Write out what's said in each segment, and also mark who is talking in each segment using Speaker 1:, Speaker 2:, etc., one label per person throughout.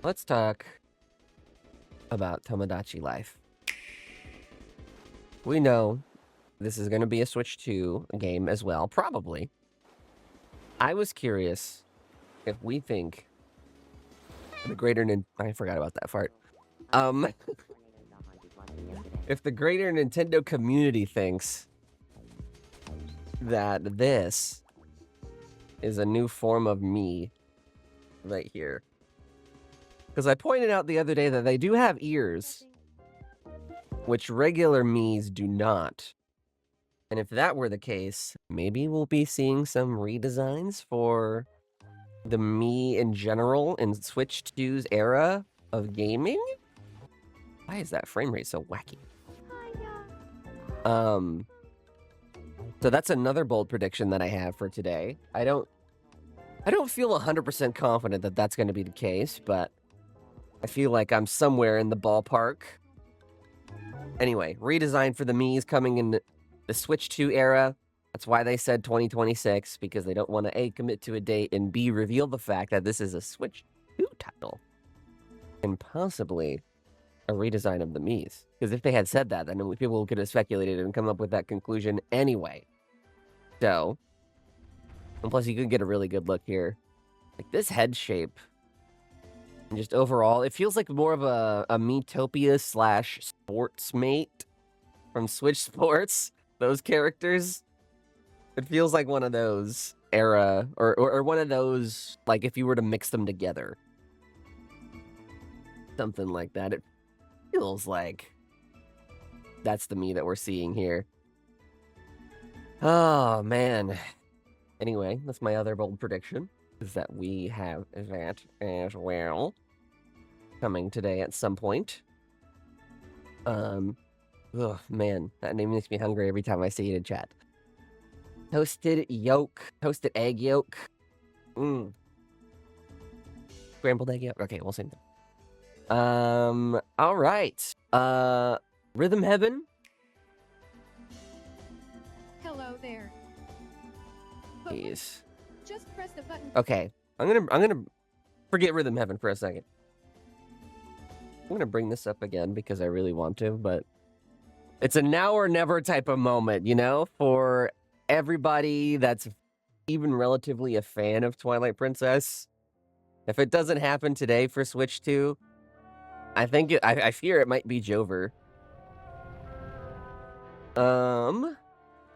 Speaker 1: let's talk about Tomodachi Life. We know this is going to be a Switch 2 game as well, probably. I was curious if we think the greater I forgot about that fart. If the greater Nintendo community thinks that this is a new form of me right here. Because I pointed out the other day that they do have ears, which regular Miis do not. And if that were the case, maybe we'll be seeing some redesigns for the Mii in general in Switch 2's era of gaming? Why is that frame rate so wacky? So that's another bold prediction that I have for today. I don't feel 100% confident that that's going to be the case, but I feel like I'm somewhere in the ballpark. Anyway, redesign for the Mii's coming in the Switch 2 era. That's why they said 2026, because they don't want to A, commit to a date, and B, reveal the fact that this is a Switch 2 title. And possibly a redesign of the Mii's. Because if they had said that, then people could have speculated and come up with that conclusion anyway. So, and plus you could get a really good look here. Like this head shape, and just overall, it feels like more of a Miitopia / Sports Mate from Switch Sports. Those characters. It feels like one of those era, or one of those, like if you were to mix them together. Something like that. It feels like that's the Mii that we're seeing here. Oh, man. Anyway, that's my other bold prediction, is that we have that as well coming today at some point. Oh, man, that name makes me hungry every time I see it in chat. Toasted egg yolk. Scrambled egg yolk. Okay, we'll see. All right. Rhythm Heaven.
Speaker 2: Hello there.
Speaker 1: Jeez.
Speaker 2: Just press the button.
Speaker 1: Okay, I'm gonna forget Rhythm Heaven for a second. I'm gonna bring this up again because I really want to, but it's a now or never type of moment, you know, for everybody that's even relatively a fan of Twilight Princess. If it doesn't happen today for Switch 2, I think I fear it might be Jover.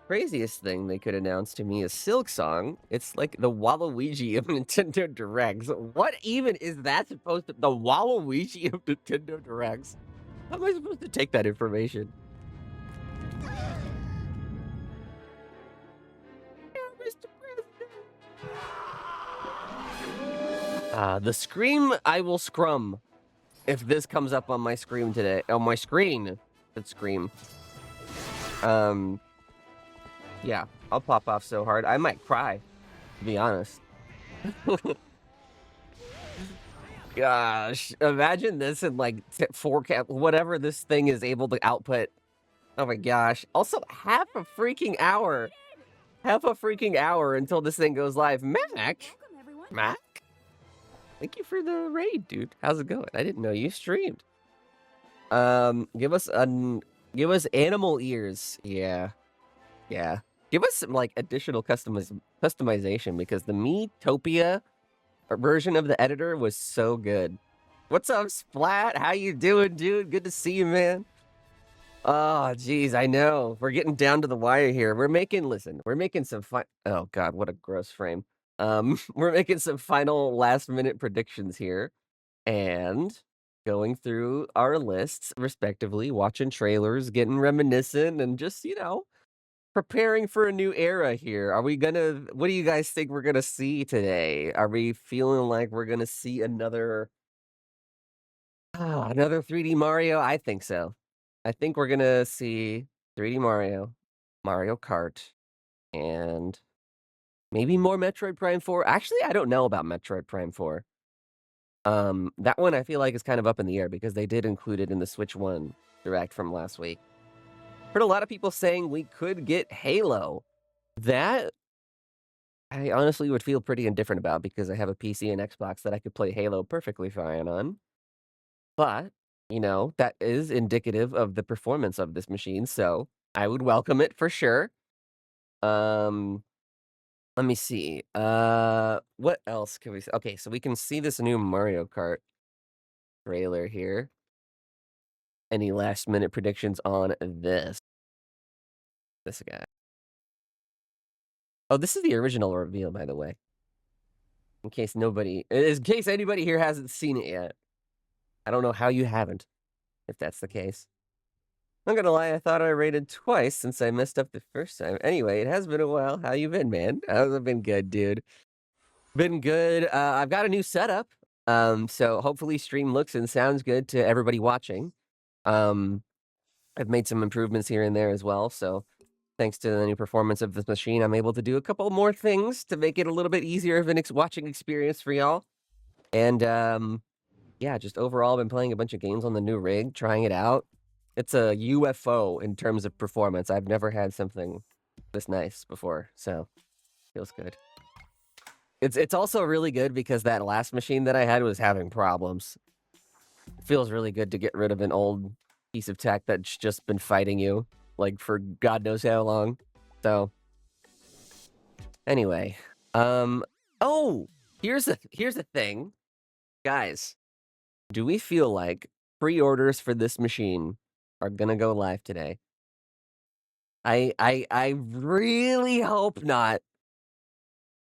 Speaker 1: Craziest thing they could announce to me is SILKSONG. It's like the Waluigi of Nintendo Directs. What even is that supposed to... The Waluigi of Nintendo Directs? How am I supposed to take that information? Mr. President! The scream I will scrum if this comes up on my screen today. On my screen, it's scream. Yeah, I'll pop off so hard. I might cry, to be honest. Gosh, imagine this in like 4K, whatever this thing is able to output. Oh my gosh. Also, half a freaking hour until this thing goes live. Mac? Thank you for the raid, dude. How's it going? I didn't know you streamed. Give us animal ears. Yeah. Give us some like additional customization, because the Miitopia version of the editor was so good. What's up, Splat? How you doing, dude? Good to see you, man. Oh, geez, I know. We're getting down to the wire here. We're making some oh god, what a gross frame. We're making some final last-minute predictions here, and going through our lists respectively, watching trailers, getting reminiscent, and just, you know, preparing for a new era here. What do you guys think we're gonna see today? Are we feeling like we're gonna see another 3D Mario? I think so. I think we're gonna see 3D Mario, Mario Kart, and maybe more Metroid Prime 4. Actually, I don't know about Metroid Prime 4. That one I feel like is kind of up in the air because they did include it in the Switch 1 Direct from last week. Heard a lot of people saying we could get Halo. That I honestly would feel pretty indifferent about because I have a PC and Xbox that I could play Halo perfectly fine on. But, that is indicative of the performance of this machine, so I would welcome it for sure. Um, Let me see. What else can we okay, so we can see this new Mario Kart trailer here. Any last minute predictions on this guy? Oh, this is the original reveal, by the way. In case anybody here hasn't seen it yet. I don't know how you haven't, if that's the case. I'm gonna lie, I thought I rated twice since I messed up the first time. Anyway, it has been a while. How you been, man? I've been good, dude. Been good. I've got a new setup. So hopefully stream looks and sounds good to everybody watching. Um, I've made some improvements here and there as well. So thanks to the new performance of this machine, I'm able to do a couple more things to make it a little bit easier of an watching experience for y'all. And yeah, just overall, I've been playing a bunch of games on the new rig, trying it out. It's a UFO in terms of performance. I've never had something this nice before, so feels good. It's also really good because that last machine that I had was having problems. It feels really good to get rid of an old piece of tech that's just been fighting you, like, for God knows how long. So, anyway. Oh! Here's the thing. Guys, do we feel like pre-orders for this machine are gonna go live today? I really hope not,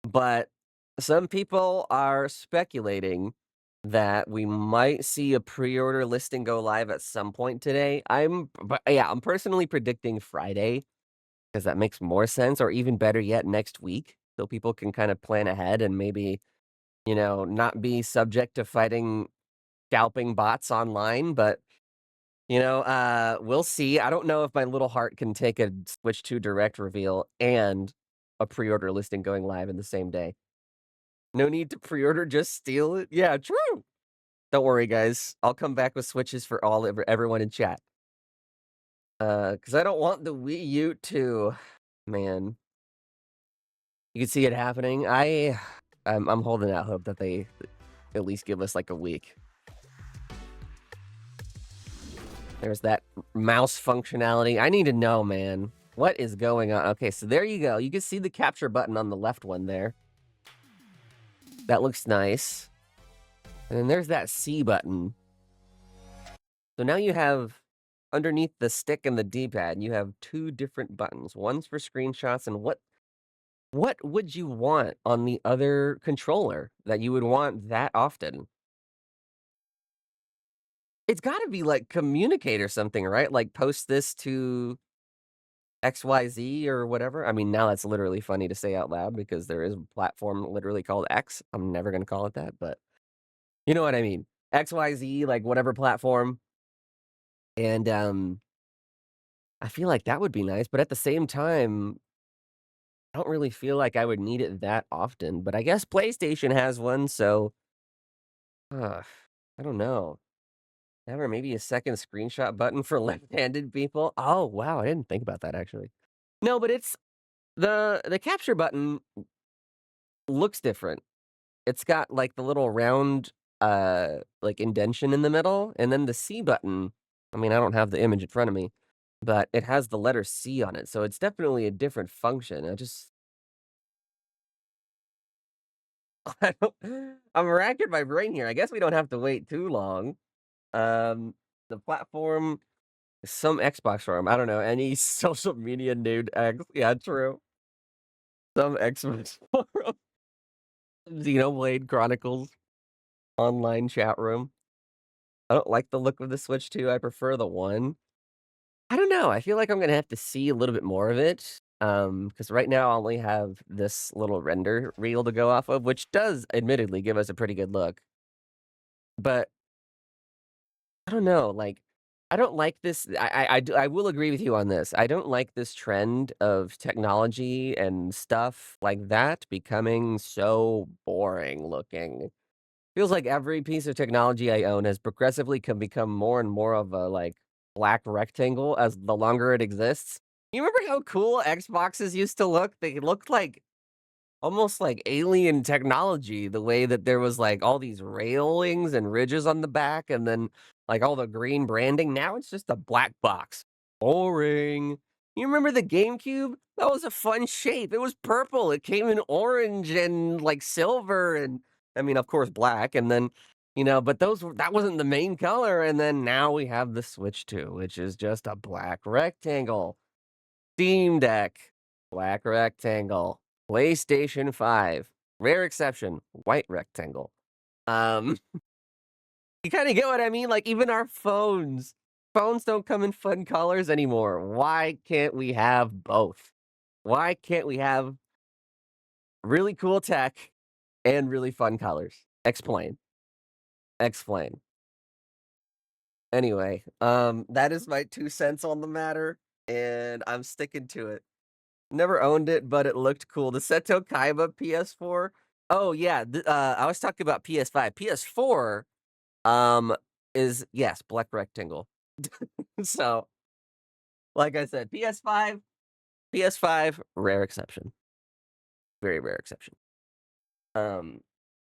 Speaker 1: but some people are speculating that we might see a pre-order listing go live at some point today. I'm personally predicting Friday because that makes more sense, or even better yet, next week, so people can kind of plan ahead and maybe, not be subject to fighting scalping bots online, but we'll see. I don't know if my little heart can take a Switch 2 Direct reveal and a pre-order listing going live in the same day. No need to pre-order, just steal it. Yeah, true. Don't worry, guys. I'll come back with Switches for everyone in chat. Because I don't want the Wii U to, man. You can see it happening. I'm holding out hope that they at least give us like a week. There's that mouse functionality. I need to know, man. What is going on? Okay, so there you go. You can see the capture button on the left one there. That looks nice. And then there's that C button. So now you have, underneath the stick and the D-pad, you have two different buttons. One's for screenshots, and what would you want on the other controller that you would want that often? It's gotta be, like, communicate or something, right? Like, post this to XYZ or whatever. I mean, now that's literally funny to say out loud because there is a platform literally called X. I'm never gonna call it that, but you know what I mean. XYZ, like, whatever platform. And, I feel like that would be nice, but at the same time, I don't really feel like I would need it that often, but I guess PlayStation has one, so, uh, I don't know. Ever maybe a second screenshot button for left-handed people? Oh, wow, I didn't think about that actually. No, but it's the capture button looks different. It's got, like, the little round, like, indention in the middle, and then the C button, I mean, I don't have the image in front of me, but it has the letter C on it, so it's definitely a different function. I'm racking my brain here. I guess we don't have to wait too long. The platform, some Xbox forum, I don't know, any social media nude X. Yeah, true. Some Xbox forum. Xenoblade Chronicles online chat room. I don't like the look of the Switch 2. I prefer the one. I don't know. I feel like I'm gonna have to see a little bit more of it. Because right now I only have this little render reel to go off of, which does admittedly give us a pretty good look. But I don't know, like, I don't like this. I will agree with you on this. I don't like this trend of technology and stuff like that becoming so boring looking. Feels like every piece of technology I own has progressively become more and more of a, like, black rectangle as the longer it exists. You remember how cool Xboxes used to look? They looked like almost like alien technology, the way that there was like all these railings and ridges on the back and then like all the green branding. Now it's just a black box. Boring. You remember the GameCube? That was a fun shape. It was purple. It came in orange and like silver and I mean, of course, black. And then, but that wasn't the main color. And then now we have the Switch 2, which is just a black rectangle. Steam Deck, black rectangle. PlayStation 5, rare exception, white rectangle. Um, you kind of get what I mean? Like, even our phones don't come in fun colors anymore. Why can't we have both? Why can't we have really cool tech and really fun colors? Explain. Explain. Anyway, that is my 2 cents on the matter, and I'm sticking to it. Never owned it, but it looked cool. The Seto Kaiba PS4. Oh yeah, I was talking about PS5. PS4 is yes, black rectangle. So, like I said, PS5, rare exception. Very rare exception.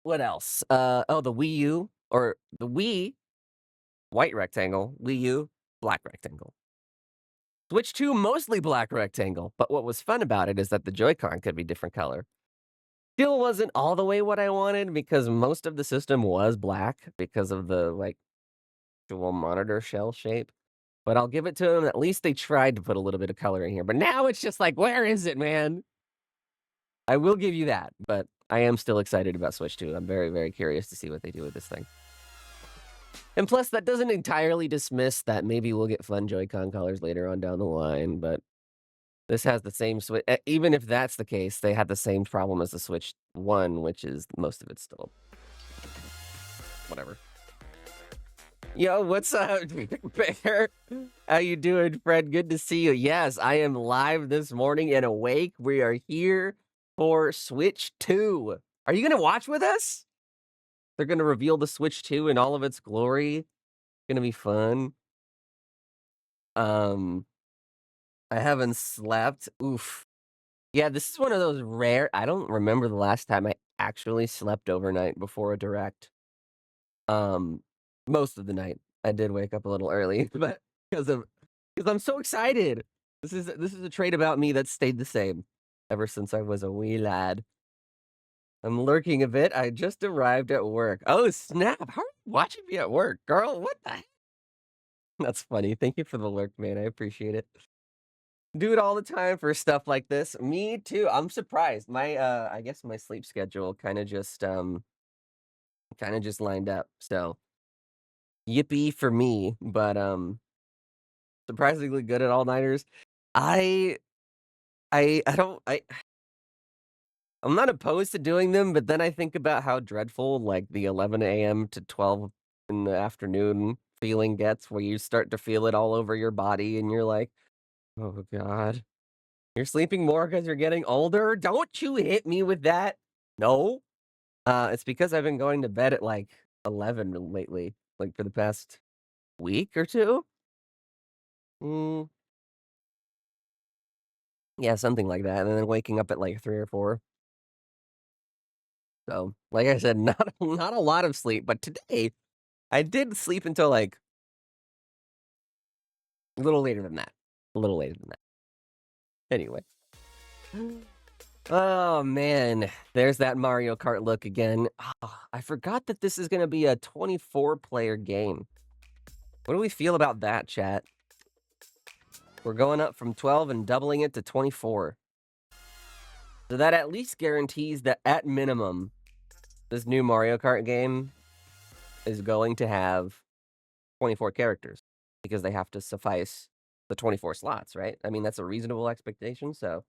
Speaker 1: What else? Oh, the Wii U or the Wii, white rectangle, Wii U, black rectangle. Switch 2, mostly black rectangle, but what was fun about it is that the Joy-Con could be different color. Still wasn't all the way what I wanted because most of the system was black because of the, like, dual monitor shell shape, but I'll give it to them, at least they tried to put a little bit of color in here, but now it's just like, where is it, man? I will give you that, but I am still excited about Switch 2. I'm very, very curious to see what they do with this thing. And plus, that doesn't entirely dismiss that maybe we'll get fun Joy-Con colors later on down the line, but this has the same Switch. Even if that's the case, they had the same problem as the Switch 1, which is most of it's still whatever. Yo, what's up, Bear? How you doing, Fred? Good to see you. Yes, I am live this morning and awake. We are here for Switch 2. Are you going to watch with us? They're going to reveal the Switch 2 in all of its glory. Going to be fun. I haven't slept. Oof. Yeah, this is one of those rare. I don't remember the last time I actually slept overnight before a direct. Most of the night. I did wake up a little early, but because I'm so excited. This is a trait about me that stayed the same ever since I was a wee lad. I'm lurking a bit. I just arrived at work. Oh, snap. How are you watching me at work, girl? What the heck? That's funny. Thank you for the lurk, man. I appreciate it. Do it all the time for stuff like this. Me too. I'm surprised. My I guess my sleep schedule kind of just lined up. So, yippee for me, but surprisingly good at all-nighters. I don't I'm not opposed to doing them, but then I think about how dreadful like the 11 AM to 12 in the afternoon feeling gets where you start to feel it all over your body and you're like, "Oh god. You're sleeping more because you're getting older? Don't you hit me with that." No. It's because I've been going to bed at like 11 lately, like for the past week or two. Mm, yeah, something like that, and then waking up at like 3 or 4. So, like I said, not a lot of sleep, but today I did sleep until like a little later than that. A little later than that. Anyway. Oh man, there's that Mario Kart look again. I forgot that this is going to be a 24-player game. What do we feel about that, chat? We're going up from 12 and doubling it to 24. So that at least guarantees that at minimum, this new Mario Kart game is going to have 24 characters because they have to suffice the 24 slots, right? I mean, that's a reasonable expectation, so.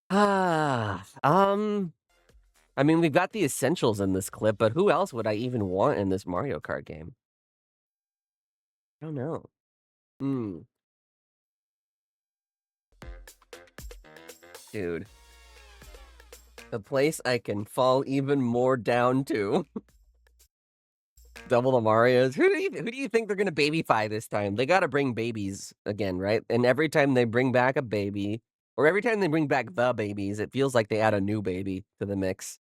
Speaker 1: I mean, we've got the essentials in this clip, but who else would I even want in this Mario Kart game? I don't know. Dude. The place I can fall even more down to. Double the Marios. Who do you think they're gonna babyfy this time? They gotta bring babies again, right? And every time they bring back a baby, Or every time they bring back the babies, it feels like they add a new baby to the mix.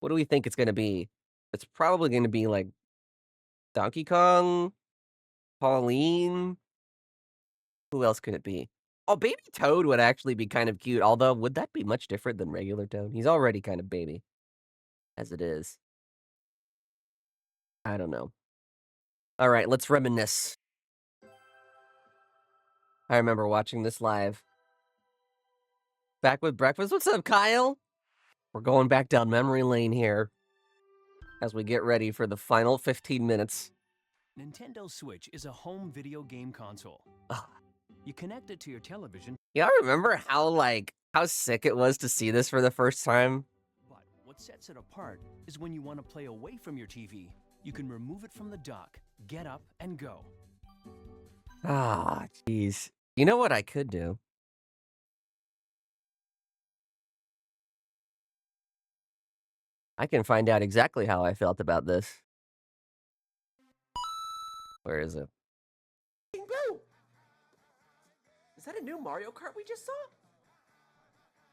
Speaker 1: What do we think it's gonna be? It's probably gonna be like Donkey Kong, Pauline. Who else could it be? Oh, Baby Toad would actually be kind of cute, although would that be much different than regular Toad? He's already kind of baby, as it is. I don't know. All right, let's reminisce. I remember watching this live. Back with breakfast. What's up, Kyle? We're going back down memory lane here as we get ready for the final 15 minutes.
Speaker 3: Nintendo Switch is a home video game console. You connect it to your television.
Speaker 1: Y'all remember how sick it was to see this for the first time?
Speaker 3: But what sets it apart is when you want to play away from your TV, you can remove it from the dock, get up, and go.
Speaker 1: Ah, jeez. You know what I could do? I can find out exactly how I felt about this. Where is it? Boo! Is that a new Mario Kart we just saw?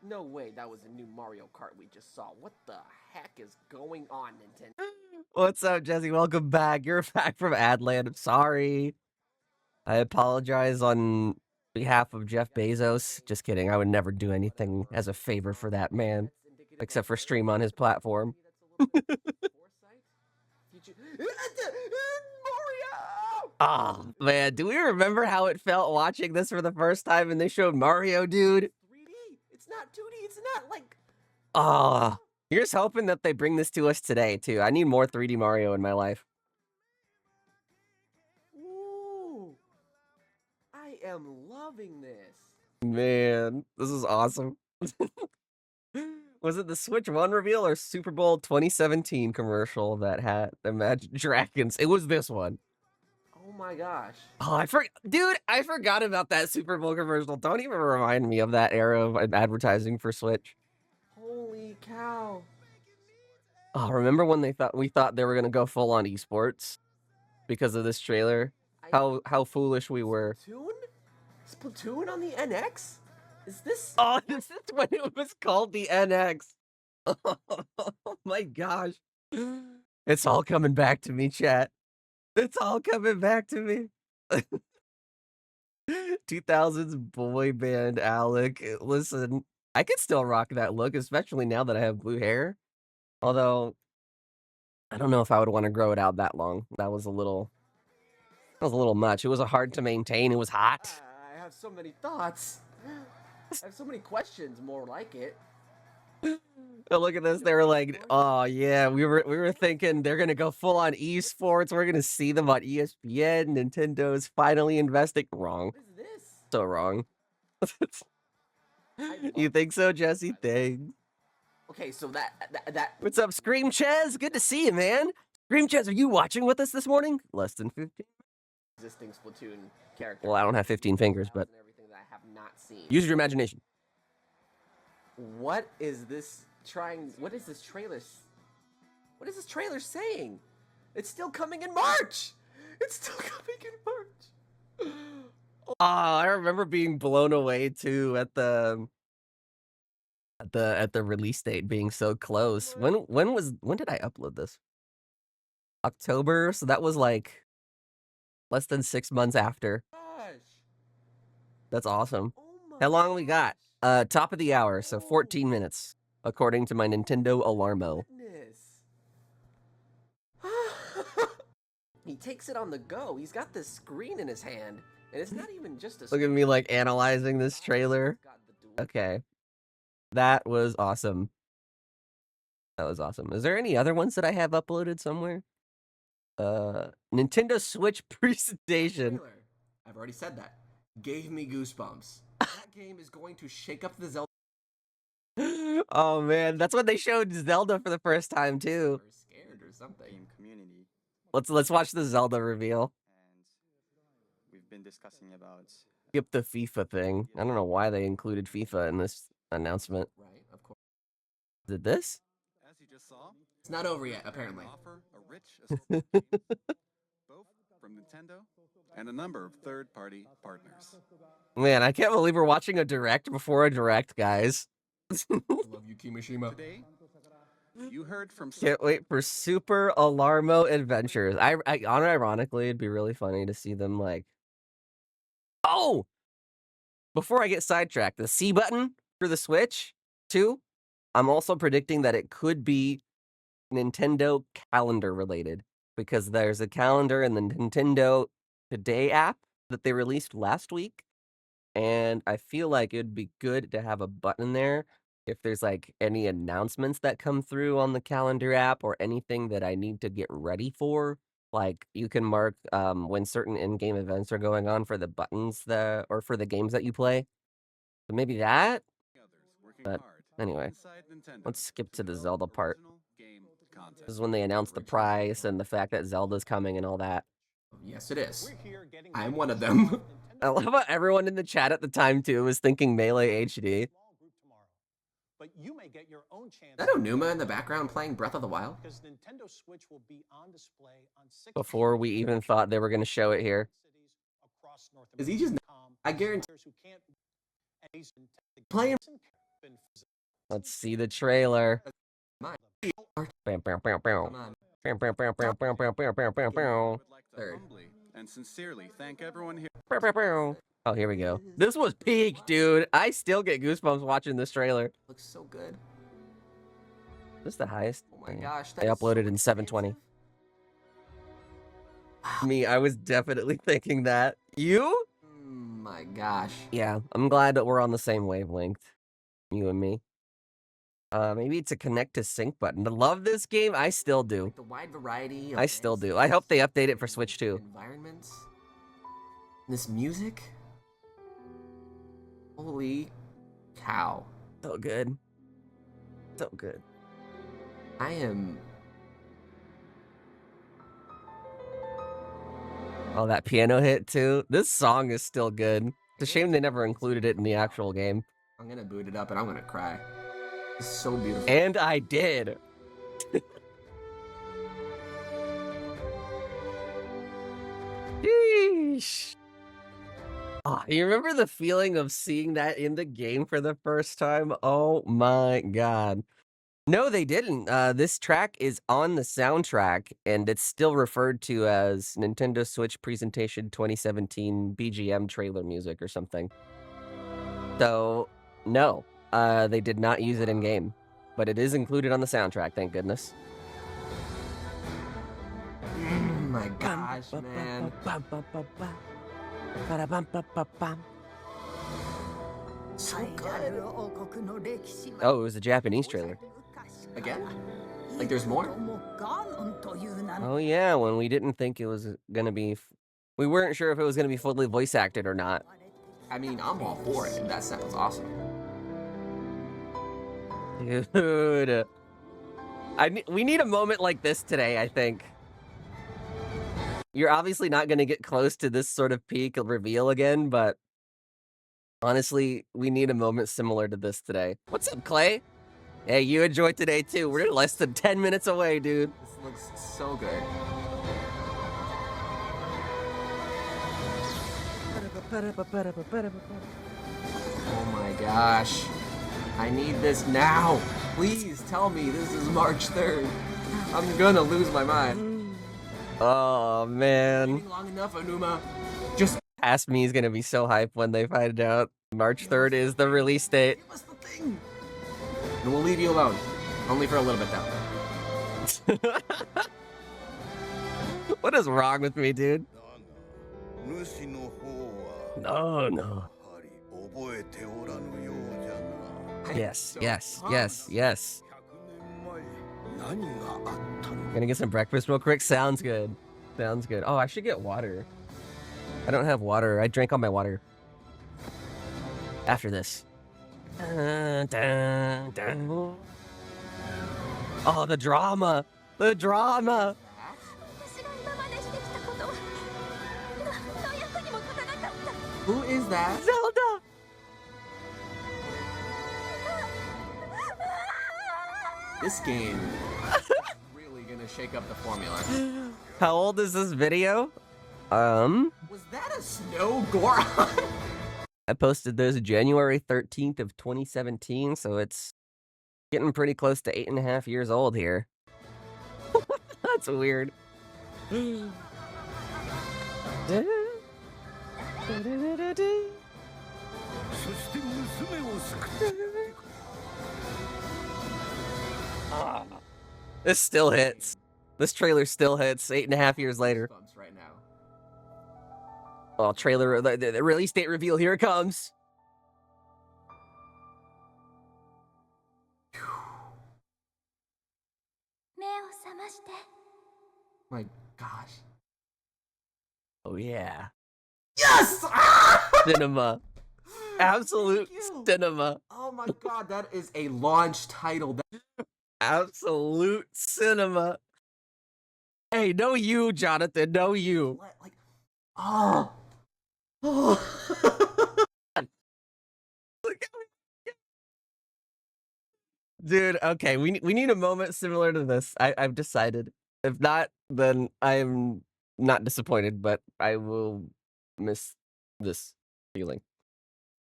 Speaker 1: No way, that was a new Mario Kart we just saw. What the heck is going on, Nintendo? What's up, Jesse? Welcome back. You're back from Adland. I'm sorry. I apologize on behalf of Jeff Bezos. Just kidding. I would never do anything as a favor for that man, except for stream on his platform. Oh, man. Do we remember how it felt watching this for the first time and they showed Mario, dude? 3D. It's not 2D. It's not like... Oh, here's hoping that they bring this to us today, too. I need more 3D Mario in my life. Ooh. I am loving this. Man, this is awesome. Was it the Switch 1 reveal or Super Bowl 2017 commercial that had Imagine Dragons? It was this one. Oh my gosh. Oh, dude, I forgot about that Super Bowl commercial. Don't even remind me of that era of advertising for Switch. Holy cow. Oh, remember when we thought they were gonna go full on esports because of this trailer? How foolish we were. Splatoon on the NX? Is this? Oh, this is when it was called the NX. Oh my gosh. It's all coming back to me, chat. It's all coming back to me. 2000s boy band Alec. Listen, I could still rock that look, especially now that I have blue hair. Although, I don't know if I would want to grow it out that long. That was a little much. It was hard to maintain. It was hot. I have so many thoughts. I have so many questions, more like it. Oh, look at this. They were like, oh yeah, we were thinking they're gonna go full on esports. We're gonna see them on ESPN. Nintendo's finally investing. Wrong. What is this? So wrong. You think so, Jesse? Thanks. Okay, so that. What's up, Scream Chez? Good to see you, man. Scream Chez, are you watching with us this morning? Less than 15. Existing Splatoon character. Well, I don't have 15 fingers, but everything that I have not seen. Use your imagination. What is this what is this trailer? What is this trailer saying? It's still coming in March. It's still coming in March. Oh, I remember being blown away too at the release date being so close. When did I upload this? October, so that was like less than 6 months after. Gosh. That's awesome. Oh how long we got? Top of the hour, so 14 minutes, according to my Nintendo Alarmo. He takes it on the go. He's got this screen in his hand, and it's not even just a... Look at me, like, analyzing this trailer. Okay. That was awesome. That was awesome. Is there any other ones that I have uploaded somewhere? Nintendo Switch presentation. I've already said that. Gave me goosebumps. That game is going to shake up the Zelda. Oh man, that's when they showed Zelda for the first time too. Or scared or something. Community. Let's watch the Zelda reveal. And we've been discussing about skip the FIFA thing. I don't know why they included FIFA in this announcement. Right, of course. Is it this? As you just saw, it's not over yet, apparently. Offer a rich assortment of games, both from Nintendo and a number of third-party partners. Man, I can't believe we're watching a direct before a direct, guys.
Speaker 4: Love you, Kimishima.
Speaker 5: Today, you heard from
Speaker 1: Can't wait for Super Alarmo Adventures. Ironically, it'd be really funny to see them like. Oh! Before I get sidetracked, the C button for the Switch 2, I'm also predicting that it could be Nintendo calendar related because there's a calendar in the Nintendo Today app that they released last week. And I feel like it'd be good to have a button there if there's like any announcements that come through on the calendar app or anything that I need to get ready for. Like you can mark when certain in-game events are going on for the buttons or for the games that you play. So maybe that. But anyway, let's skip to the Zelda part. This is when they announce the price and the fact that Zelda's coming and all that.
Speaker 4: Yes, it is. I'm one of them.
Speaker 1: I love how everyone in the chat at the time too was thinking Melee HD.
Speaker 6: But you may get your own chance.
Speaker 4: Is that Onuma in the background playing Breath of the Wild?
Speaker 6: Because Nintendo Switch will be on display on 6
Speaker 1: Before we even thought they were going to show it here.
Speaker 6: across North
Speaker 4: Is he just? I guarantee.
Speaker 6: who can't
Speaker 4: Playing.
Speaker 1: Let's see the trailer.
Speaker 4: Mine.
Speaker 1: Bam, bam, bam, bam.
Speaker 4: Come on.
Speaker 1: Bam, bam, bam, bam, bam, bam, bam, bam, bam, bam.
Speaker 4: Third.
Speaker 5: and sincerely thank everyone here.
Speaker 1: Bam, bam, bam. Oh, here we go. This was peak, dude. I still get goosebumps watching this trailer.
Speaker 4: Looks so good.
Speaker 1: This is the highest.
Speaker 4: Oh my gosh.
Speaker 1: They uploaded in 720. Me, I was definitely thinking that. You?
Speaker 4: My gosh.
Speaker 1: Yeah, I'm glad that we're on the same wavelength. You and me. Maybe it's a connect to sync button. I love this game. I still do.
Speaker 4: Like the wide variety. Of
Speaker 1: I still do. I hope they update it for Switch too.
Speaker 4: Environments. This music. Holy cow.
Speaker 1: So good. So good.
Speaker 4: I am.
Speaker 1: Oh, that piano hit too. This song is still good. It's a shame they never included it in the actual game.
Speaker 4: I'm gonna boot it up and I'm gonna cry. It's so beautiful.
Speaker 1: And I did. Yeesh. Oh, you remember the feeling of seeing that in the game for the first time? Oh my god. No, they didn't. This track is on the soundtrack, and it's still referred to as Nintendo Switch Presentation 2017 BGM trailer music or something. So, no, they did not use it in game, but it is included on the soundtrack. Thank goodness.
Speaker 4: My gosh, man. So good.
Speaker 1: Oh, it was a Japanese trailer.
Speaker 4: Again? Like there's more?
Speaker 1: Oh yeah, when we didn't think it was gonna be, we weren't sure if it was gonna be fully voice acted or not.
Speaker 4: I mean, I'm all for it. That sounds awesome.
Speaker 1: Dude, we need a moment like this today, I think. You're obviously not gonna get close to this sort of peak reveal again, but honestly, we need a moment similar to this today. What's up, Clay? Hey, you enjoy today too. We're less than 10 minutes away, dude.
Speaker 4: This looks so good. Oh my gosh. I need this now. Please tell me this is March 3rd. I'm gonna lose my mind.
Speaker 1: Oh, man.
Speaker 4: Waiting long enough, Onuma. Just
Speaker 1: Ask Me is gonna be so hyped when they find out March 3rd is the release date.
Speaker 4: give us the thing. And we'll leave you alone. Only for a little bit though.
Speaker 1: What is wrong with me, dude? No, no. Yes, yes, yes, yes. Gonna get some breakfast real quick? Sounds good. Sounds good. Oh, I should get water. I don't have water. I drank all my water. After this. Dun, dun, dun. Oh, the drama. The drama.
Speaker 4: Who is that?
Speaker 1: Zelda.
Speaker 4: This game is really gonna shake up the formula.
Speaker 1: How old is this video?
Speaker 4: Was that a snow Goron?
Speaker 1: I posted those January 13th of 2017, so it's getting pretty close to 8.5 years old here. That's weird. This still hits. This trailer still hits 8.5 years later.
Speaker 4: Bumps right now.
Speaker 1: Oh, trailer, the release date reveal, here it comes.
Speaker 4: My gosh.
Speaker 1: Oh, yeah.
Speaker 4: Yes! Ah!
Speaker 1: Cinema. Absolute cinema.
Speaker 4: Oh my god, that is a launch title.
Speaker 1: Absolute cinema. Hey, no you, Jonathan, no you.
Speaker 4: Like, oh.
Speaker 1: Dude, okay, we need a moment similar to this. I've decided. If not, then I'm not disappointed, but I will miss this feeling.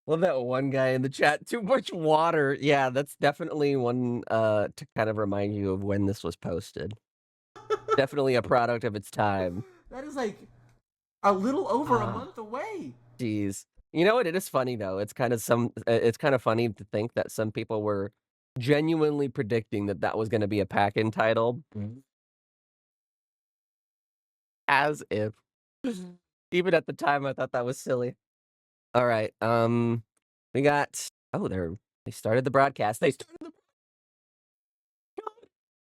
Speaker 1: Love that one guy in the chat. Too much water. Yeah, that's definitely one to kind of remind you of when this was posted. Definitely a product of its time.
Speaker 4: That is like a little over a month away.
Speaker 1: Jeez. You know what? It is funny though. It's kind of funny to think that some people were genuinely predicting that that was going to be a pack-in title. As if. Even at the time, I thought that was silly. All right. We got. Oh, they started the broadcast.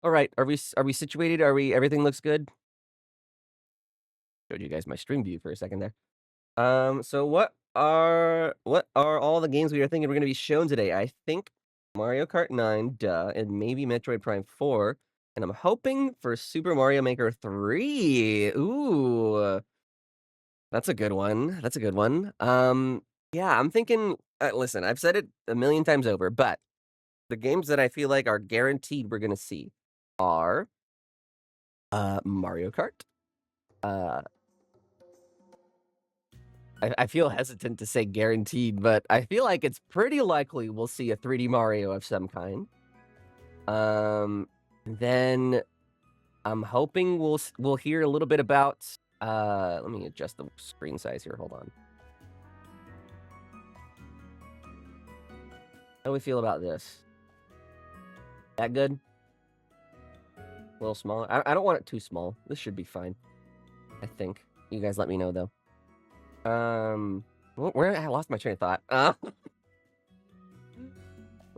Speaker 1: All right. Are we situated? Everything looks good? Showed you guys my stream view for a second there. So what are all the games we are thinking we're going to be shown today? I think Mario Kart 9, and maybe Metroid Prime 4, and I'm hoping for Super Mario Maker 3. Ooh. That's a good one. That's a good one. Yeah, I'm thinking, listen, I've said it a million times over, but the games that I feel like are guaranteed we're going to see are Mario Kart. I feel hesitant to say guaranteed, but I feel like it's pretty likely we'll see a 3D Mario of some kind. Then I'm hoping we'll hear a little bit about. Let me adjust the screen size here. Hold on. How do we feel about this? That good? A little small? I don't want it too small. This should be fine. I think. You guys let me know, though. Where I lost my train of thought. Let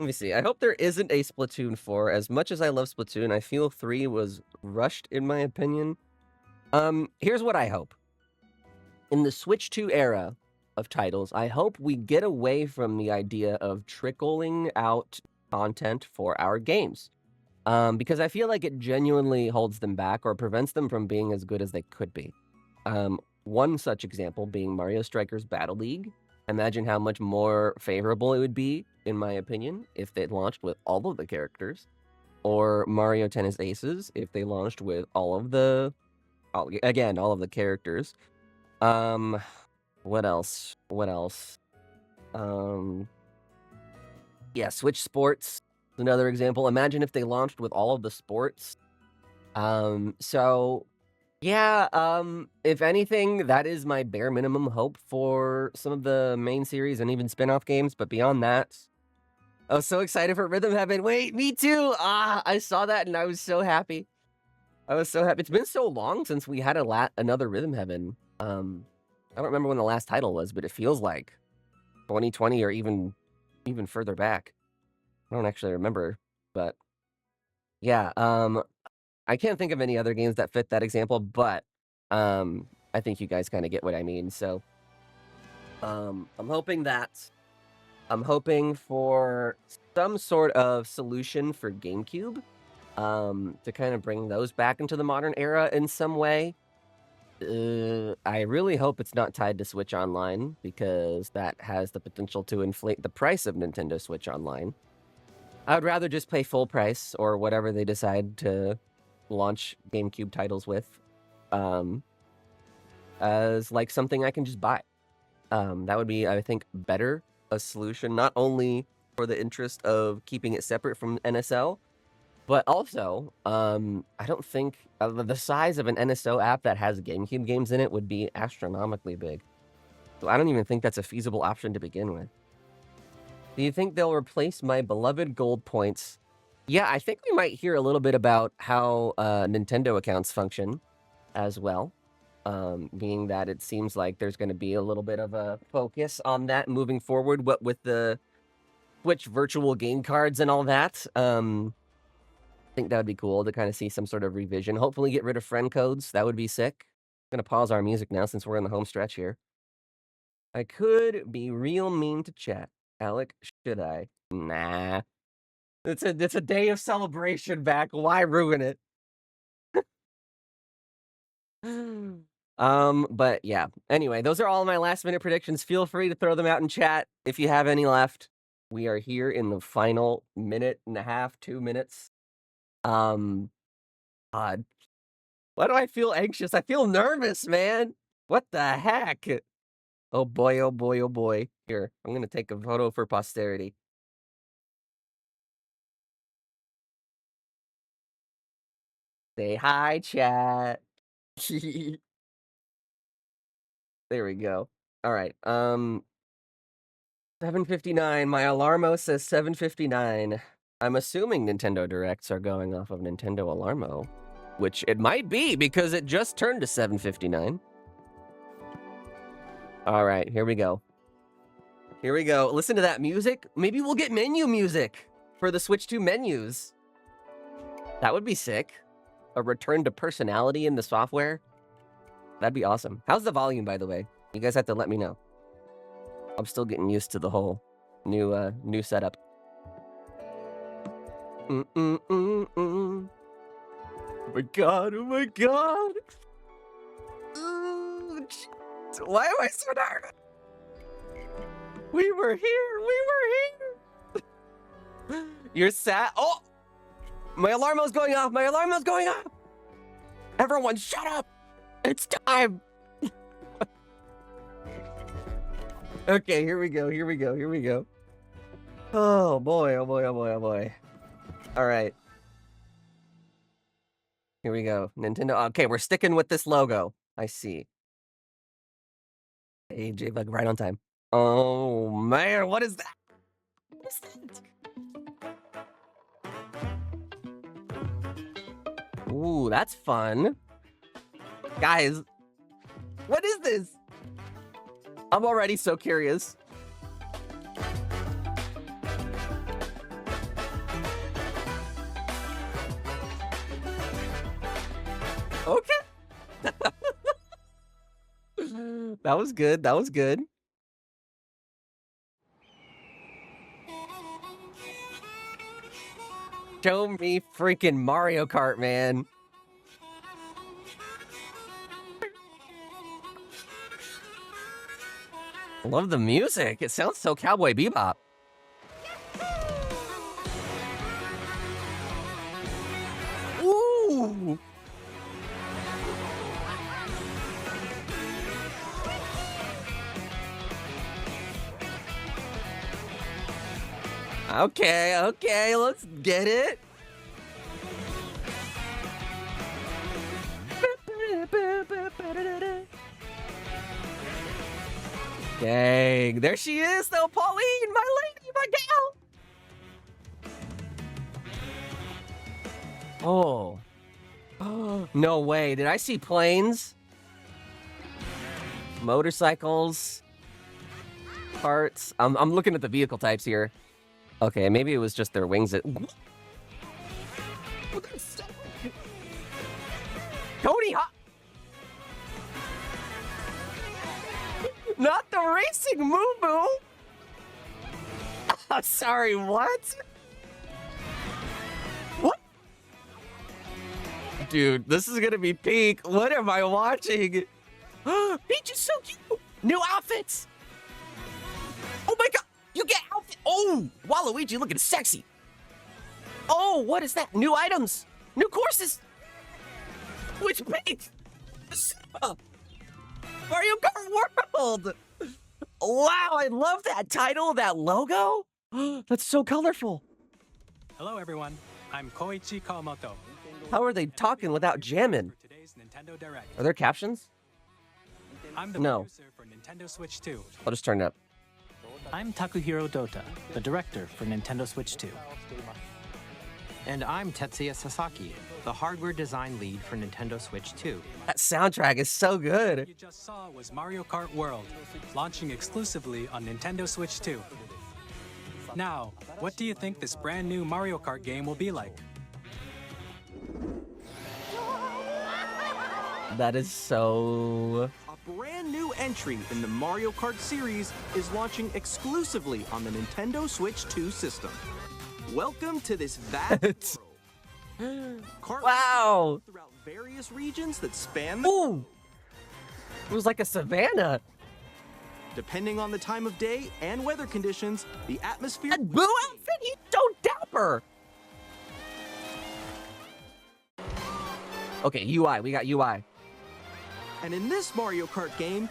Speaker 1: me see. I hope there isn't a Splatoon 4. As much as I love Splatoon, I feel 3 was rushed, in my opinion. Here's what I hope. In the Switch 2 era of titles, I hope we get away from the idea of trickling out content for our games. Because I feel like it genuinely holds them back or prevents them from being as good as they could be. One such example being Mario Strikers Battle League. Imagine how much more favorable it would be, in my opinion, if they launched with all of the characters. Or Mario Tennis Aces, if they launched with all of the characters. What else? Yeah, Switch Sports is another example. Imagine if they launched with all of the sports. So yeah, if anything, that is my bare minimum hope for some of the main series and even spin-off games. But beyond that, I was so excited for Rhythm Heaven. Wait, me too. I saw that and I was so happy. It's been so long since we had another Rhythm Heaven. I don't remember when the last title was, but it feels like 2020 or even further back. I don't actually remember, but yeah. I can't think of any other games that fit that example, but I think you guys kind of get what I mean. So I'm hoping for some sort of solution for GameCube to kind of bring those back into the modern era in some way. I really hope it's not tied to Switch Online, because that has the potential to inflate the price of Nintendo Switch Online. I would rather just pay full price or whatever they decide to launch GameCube titles with, as like something I can just buy. That would be, I think, better a solution, not only for the interest of keeping it separate from NSO, but also, I don't think the size of an NSO app that has GameCube games in it would be astronomically big. So I don't even think that's a feasible option to begin with. Do you think they'll replace my beloved gold points? Yeah, I think we might hear a little bit about how Nintendo accounts function as well. Being that it seems like there's going to be a little bit of a focus on that moving forward, what with the Switch virtual game cards and all that. I think that would be cool to kind of see some sort of revision. Hopefully get rid of friend codes. That would be sick. I'm going to pause our music now since we're in the home stretch here. I could be real mean to chat. Alec, should I? Nah. It's a day of celebration back. Why ruin it? But yeah. Anyway, those are all my last minute predictions. Feel free to throw them out in chat if you have any left. We are here in the final minute and a half, 2 minutes. God. Why do I feel anxious? I feel nervous, man. What the heck? Oh boy, oh boy, oh boy. Here, I'm gonna take a photo for posterity. Say hi, chat. There we go. All right. 7:59. My Alarmo says 7:59. I'm assuming Nintendo Directs are going off of Nintendo Alarmo, which it might be because it just turned to 7:59. All right, here we go. Here we go. Listen to that music. Maybe we'll get menu music for the Switch 2 menus. That would be sick. A return to personality in the software. That'd be awesome. How's the volume, by the way? You guys have to let me know. I'm still getting used to the whole new setup. Oh my god, oh my god. Ooh, why am I so nervous? We were here. You're sad. Oh, my alarmo's going off. My alarmo's going off. Everyone shut up. It's time. Okay, here we go. Here we go. Here we go. Oh boy, oh boy, oh boy, oh boy. All right. Here we go. Nintendo. Okay, we're sticking with this logo. I see. Hey, J-Bug, right on time. Oh, man, what is that? What is that? Ooh, that's fun. Guys, what is this? I'm already so curious. Okay. That was good. That was good. Show me freaking Mario Kart, man. Love the music. It sounds so Cowboy Bebop. Ooh. Okay, okay, let's get it. Dang, there she is though, Pauline, my lady, my gal. Oh. Oh, no way. Did I see planes? Motorcycles. Parts. I'm looking at the vehicle types here. Okay, maybe it was just their wings that... Tony Hawk! Not the racing moo-moo! I'm sorry, what? What? Dude, this is gonna be peak. What am I watching? Peach is so cute! New outfits! Oh my god! You get outfit. Oh, Waluigi looking sexy. Oh, what is that? New items, new courses. Which page? Mario Kart World. Wow, I love that title, that logo. That's so colorful.
Speaker 7: Hello, everyone. I'm Koichi Kawamoto.
Speaker 1: How are they talking without jamming?
Speaker 7: For today's Nintendo Direct.
Speaker 1: Are there captions?
Speaker 7: I'm the
Speaker 1: No.
Speaker 7: producer for Nintendo Switch 2.
Speaker 1: I'll just turn it up.
Speaker 8: I'm Takuhiro Dota, the director for Nintendo Switch 2.
Speaker 9: And I'm Tetsuya Sasaki, the hardware design lead for Nintendo Switch 2.
Speaker 1: That soundtrack is so
Speaker 7: What
Speaker 1: good.
Speaker 7: you just saw was Mario Kart World, launching exclusively on Nintendo Switch 2. Now, what do you think this brand new Mario Kart game will be like?
Speaker 1: That is so...
Speaker 10: A brand new entry in the Mario Kart series is launching exclusively on the Nintendo Switch 2 system. Welcome to this vast world. Kart
Speaker 1: Wow.
Speaker 10: throughout various regions that span the
Speaker 1: Ooh. It was like a savannah.
Speaker 10: Depending on the time of day and weather conditions, the atmosphere
Speaker 1: That blue outfit, he's so dapper. Okay, UI, we got UI.
Speaker 10: And in this Mario Kart game,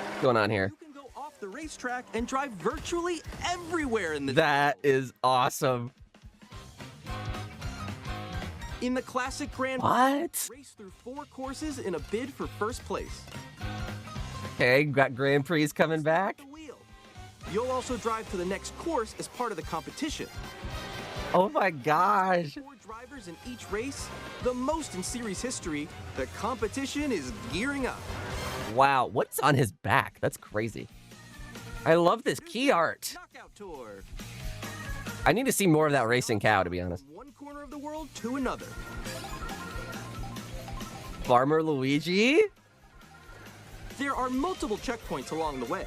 Speaker 1: What's going on here?
Speaker 10: you can go off the racetrack and drive virtually everywhere in the
Speaker 1: That is awesome.
Speaker 10: In the classic Grand
Speaker 1: What?
Speaker 10: race through 4 courses in a bid for first place.
Speaker 1: Okay, got Grand Prix coming back.
Speaker 10: The wheel. You'll also drive to the next course as part of the competition.
Speaker 1: Oh my gosh.
Speaker 10: 4 drivers in each race, the most in series history. The competition is gearing up.
Speaker 1: Wow, what's on his back? That's crazy. I love this key art.
Speaker 10: Knockout tour.
Speaker 1: I need to see more of that racing cow, to be honest.
Speaker 10: From one corner of the world to another.
Speaker 1: Farmer Luigi?
Speaker 10: There are multiple checkpoints along the way.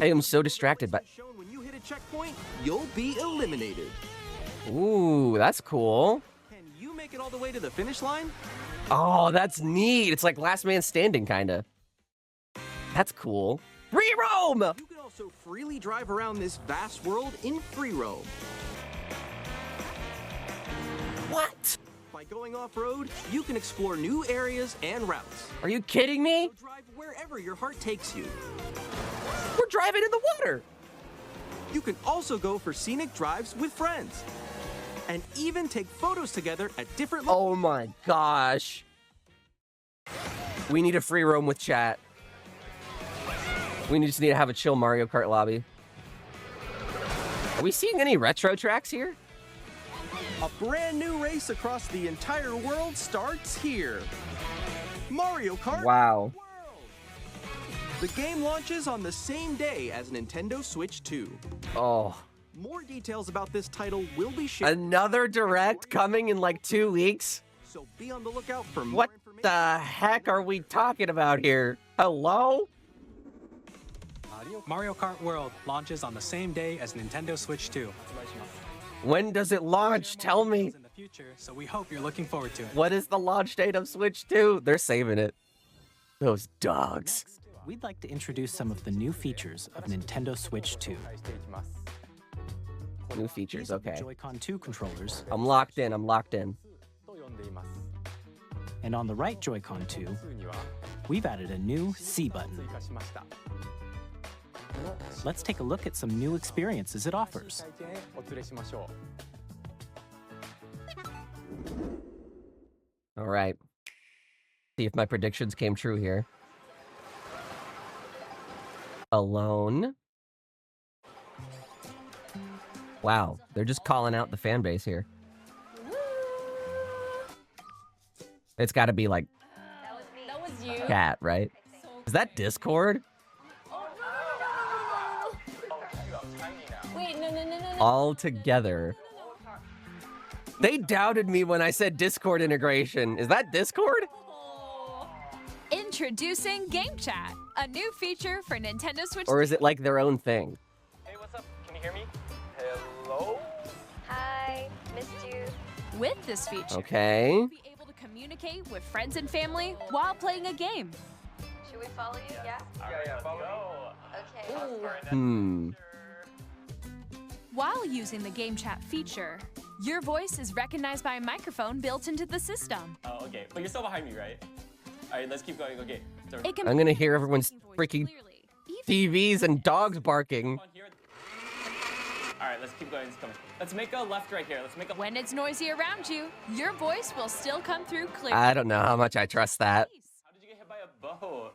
Speaker 1: I am so distracted by...
Speaker 10: As shown when you hit a checkpoint, you'll be eliminated.
Speaker 1: Ooh, that's cool.
Speaker 10: Can you make it all the way to the finish line?
Speaker 1: Oh, that's neat. It's like Last Man Standing, kinda. That's cool. Free roam!
Speaker 10: You can also freely drive around this vast world in free roam.
Speaker 1: What?
Speaker 10: By going off-road, you can explore new areas and routes.
Speaker 1: Are you kidding me?
Speaker 10: So drive wherever your heart takes you.
Speaker 1: We're driving in the water.
Speaker 10: You can also go for scenic drives with friends. And even take photos together at different
Speaker 1: Oh my gosh. We need a free roam with chat. We just need to have a chill Mario Kart lobby. Are we seeing any retro tracks here?
Speaker 10: A brand new race across the entire world starts here. Mario Kart
Speaker 1: Wow.
Speaker 10: World. The game launches on the same day as Nintendo Switch 2.
Speaker 1: Oh.
Speaker 10: More details about this title will be shared.
Speaker 1: Another direct coming in like 2 weeks?
Speaker 10: So be on the lookout for more
Speaker 1: What
Speaker 10: information.
Speaker 1: the heck are we talking about here? Hello?
Speaker 7: Mario Kart World launches on the same day as Nintendo Switch 2.
Speaker 1: When does it launch? Tell me.
Speaker 7: In the future, so we hope you're looking forward to it.
Speaker 1: What is the launch date of Switch 2? They're saving it. Those dogs.
Speaker 8: Next, we'd like to introduce some of the new features of Nintendo Switch 2.
Speaker 1: New features,
Speaker 8: These are the
Speaker 1: okay.
Speaker 8: Joy-Con 2 controllers,
Speaker 1: I'm locked in, I'm locked in.
Speaker 8: and on the right Joy-Con 2, we've added a new C button. Let's take a look at some new experiences it offers.
Speaker 1: All right. See if my predictions came true here. Alone. Wow, they're just calling out the fan base here. It's got to be like
Speaker 2: That was you.
Speaker 1: Cat, right? Is that Discord?
Speaker 2: Wait, no.
Speaker 1: All together. They doubted me when I said Discord integration. Is that Discord?
Speaker 11: Introducing Game Chat, a new feature for Nintendo Switch.
Speaker 1: Or is it like their own thing?
Speaker 12: Hey, what's up? Can you hear me? Hello?
Speaker 2: Hi, missed you.
Speaker 11: With this feature,
Speaker 1: Okay.
Speaker 11: you'll be able to communicate with friends and family while playing a game.
Speaker 2: Should we follow you? Yeah?
Speaker 12: Yeah, follow me.
Speaker 2: Okay.
Speaker 11: While using the Game Chat feature, your voice is recognized by a microphone built into the system.
Speaker 12: Oh, okay. But you're still behind me, right? Alright, let's keep going. Okay. So
Speaker 11: It can
Speaker 1: I'm gonna hear everyone's freaking TVs and dogs barking.
Speaker 12: Alright, let's keep going. Let's make a left right here. Let's make a.
Speaker 11: When it's noisy around you, your voice will still come through clearly.
Speaker 1: I don't know how much I trust that.
Speaker 12: How did you get hit by a boat?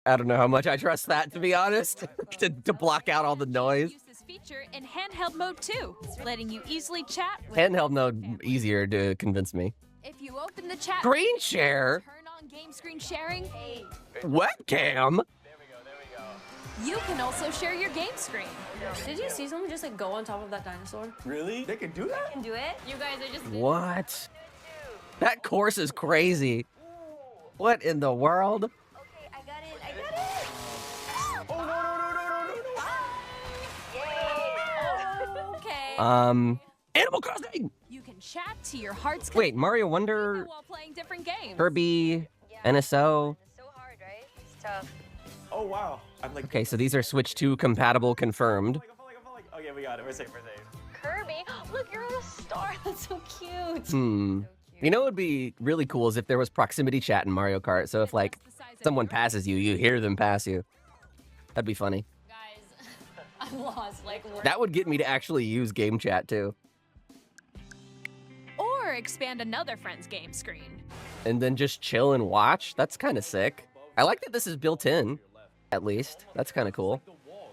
Speaker 1: I don't know how much I trust that, to be honest, to block out all the noise.
Speaker 11: Use this feature in handheld mode too, letting you easily chat with
Speaker 1: Handheld mode easier to convince me.
Speaker 11: If you open the chat,
Speaker 1: Screen share?
Speaker 11: turn on game screen sharing,
Speaker 1: Webcam?
Speaker 11: you can also share your game screen.
Speaker 2: Did you see someone just like go on top of that dinosaur?
Speaker 12: Really? They can do that?
Speaker 2: Can do it? You guys are just.
Speaker 1: What? That course is crazy. What in the world?
Speaker 2: Okay, I got it. I got it.
Speaker 12: Oh no no no no no no!
Speaker 2: Yay!
Speaker 11: Okay.
Speaker 1: Animal Crossing!
Speaker 11: You can chat to your heart's
Speaker 1: Wait, Mario Wonder,
Speaker 11: while playing different games.
Speaker 1: Kirby, NSO.
Speaker 2: It's so hard, right? It's tough.
Speaker 12: Oh wow! I'm like.
Speaker 1: Okay, so these are Switch 2 compatible confirmed.
Speaker 12: Okay, we got it. We're safe. We're safe.
Speaker 2: Kirby, look, you're on a star. That's so cute.
Speaker 1: You know what would be really cool is if there was proximity chat in Mario Kart. So if like someone passes you, you hear them pass you. That'd be funny.
Speaker 2: Guys, I'm lost. Like,
Speaker 1: That would get me to actually use game chat too.
Speaker 11: Or expand another friend's game screen.
Speaker 1: And then just chill and watch. That's kind of sick. I like that this is built in, at least. That's kind of cool.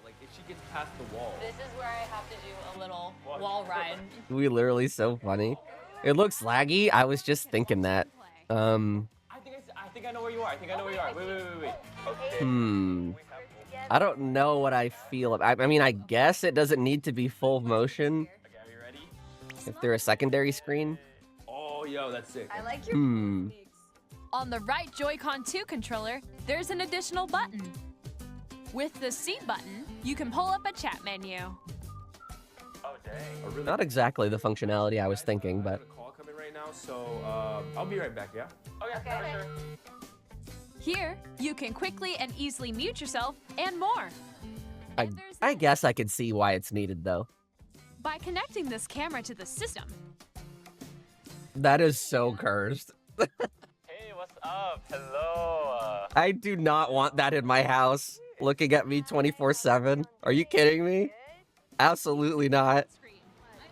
Speaker 12: Like if she gets past the wall.
Speaker 2: This is where I have to do a little wall ride.
Speaker 1: We literally so funny. It looks laggy. I was just thinking that.
Speaker 12: I think I know where you are. I think I know where you are. Wait. Okay.
Speaker 1: I don't know what I feel. I mean, I guess it doesn't need to be full motion.
Speaker 12: Okay, are you ready?
Speaker 1: If they're a secondary screen.
Speaker 12: Oh, yo, that's sick.
Speaker 2: I like your
Speaker 11: On the right Joy-Con 2 controller, there's an additional button. With the C button, you can pull up a chat menu.
Speaker 12: Oh, dang.
Speaker 1: Not exactly the functionality I was thinking, but.
Speaker 12: I got a call coming right now, so I'll be right back, yeah? Okay. Sure.
Speaker 11: Here, you can quickly and easily mute yourself and more.
Speaker 1: I guess I could see why it's needed, though.
Speaker 11: By connecting this camera to the system.
Speaker 1: That is so cursed.
Speaker 12: Hey, what's up? Hello.
Speaker 1: I do not want that in my house, looking at me 24/7. Are you kidding me? Absolutely not.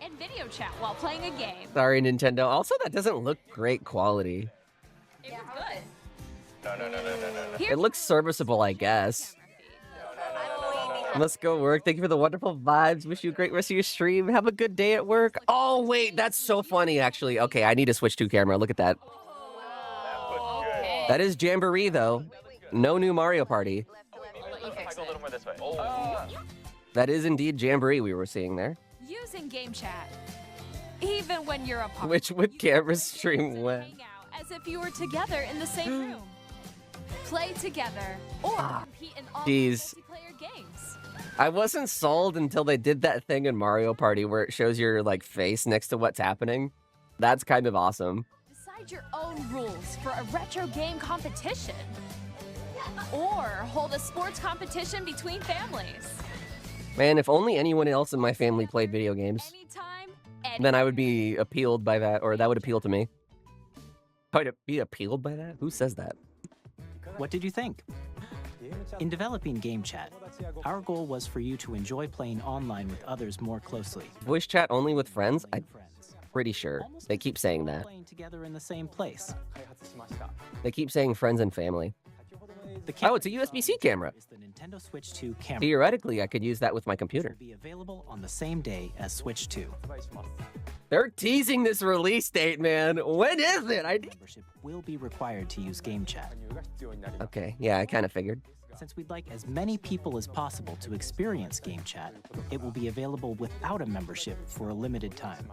Speaker 11: And video chat while playing a game.
Speaker 1: Sorry, Nintendo. Also, that doesn't look great quality.
Speaker 11: It was good.
Speaker 12: No.
Speaker 1: It looks serviceable, I guess. Let's go work. Thank you for the wonderful vibes. Wish you a great rest of your stream. Have a good day at work. Oh, wait, that's so funny, actually. Okay, I need to switch to camera. Look at that. That is Jamboree, though. No new Mario Party.
Speaker 12: If I go a little more this way.
Speaker 1: That is indeed Jamboree we were seeing there.
Speaker 11: Using game chat. Even when you're apart.
Speaker 1: Which would camera stream when?
Speaker 11: Hang out as if you were together in the same room. Play together or compete in all multiplayer games.
Speaker 1: I wasn't sold until they did that thing in Mario Party where it shows your like face next to what's happening. That's kind of awesome.
Speaker 11: Decide your own rules for a retro game competition. Or hold a sports competition between families.
Speaker 1: Man, if only anyone else in my family played video games,
Speaker 11: Anytime,
Speaker 1: then I would be appealed by that, or that would appeal to me. I'd be appealed by that? Who says that?
Speaker 8: What did you think? In developing Game Chat, our goal was for you to enjoy playing online with others more closely.
Speaker 1: Voice chat only with friends? I'm pretty sure. They keep saying that.
Speaker 8: Playing together in the same place.
Speaker 1: They keep saying friends and family. Oh, it's a USB-C camera.
Speaker 8: Is the Nintendo Switch 2 camera.
Speaker 1: Theoretically, I could use that with my computer.
Speaker 8: Will be available on the same day as Switch 2.
Speaker 1: They're teasing this release date, man. When is it?
Speaker 8: Membership will be required to use Game Chat.
Speaker 1: Okay, yeah, I kind of figured.
Speaker 8: Since we'd like as many people as possible to experience Game Chat, it will be available without a membership for a limited time.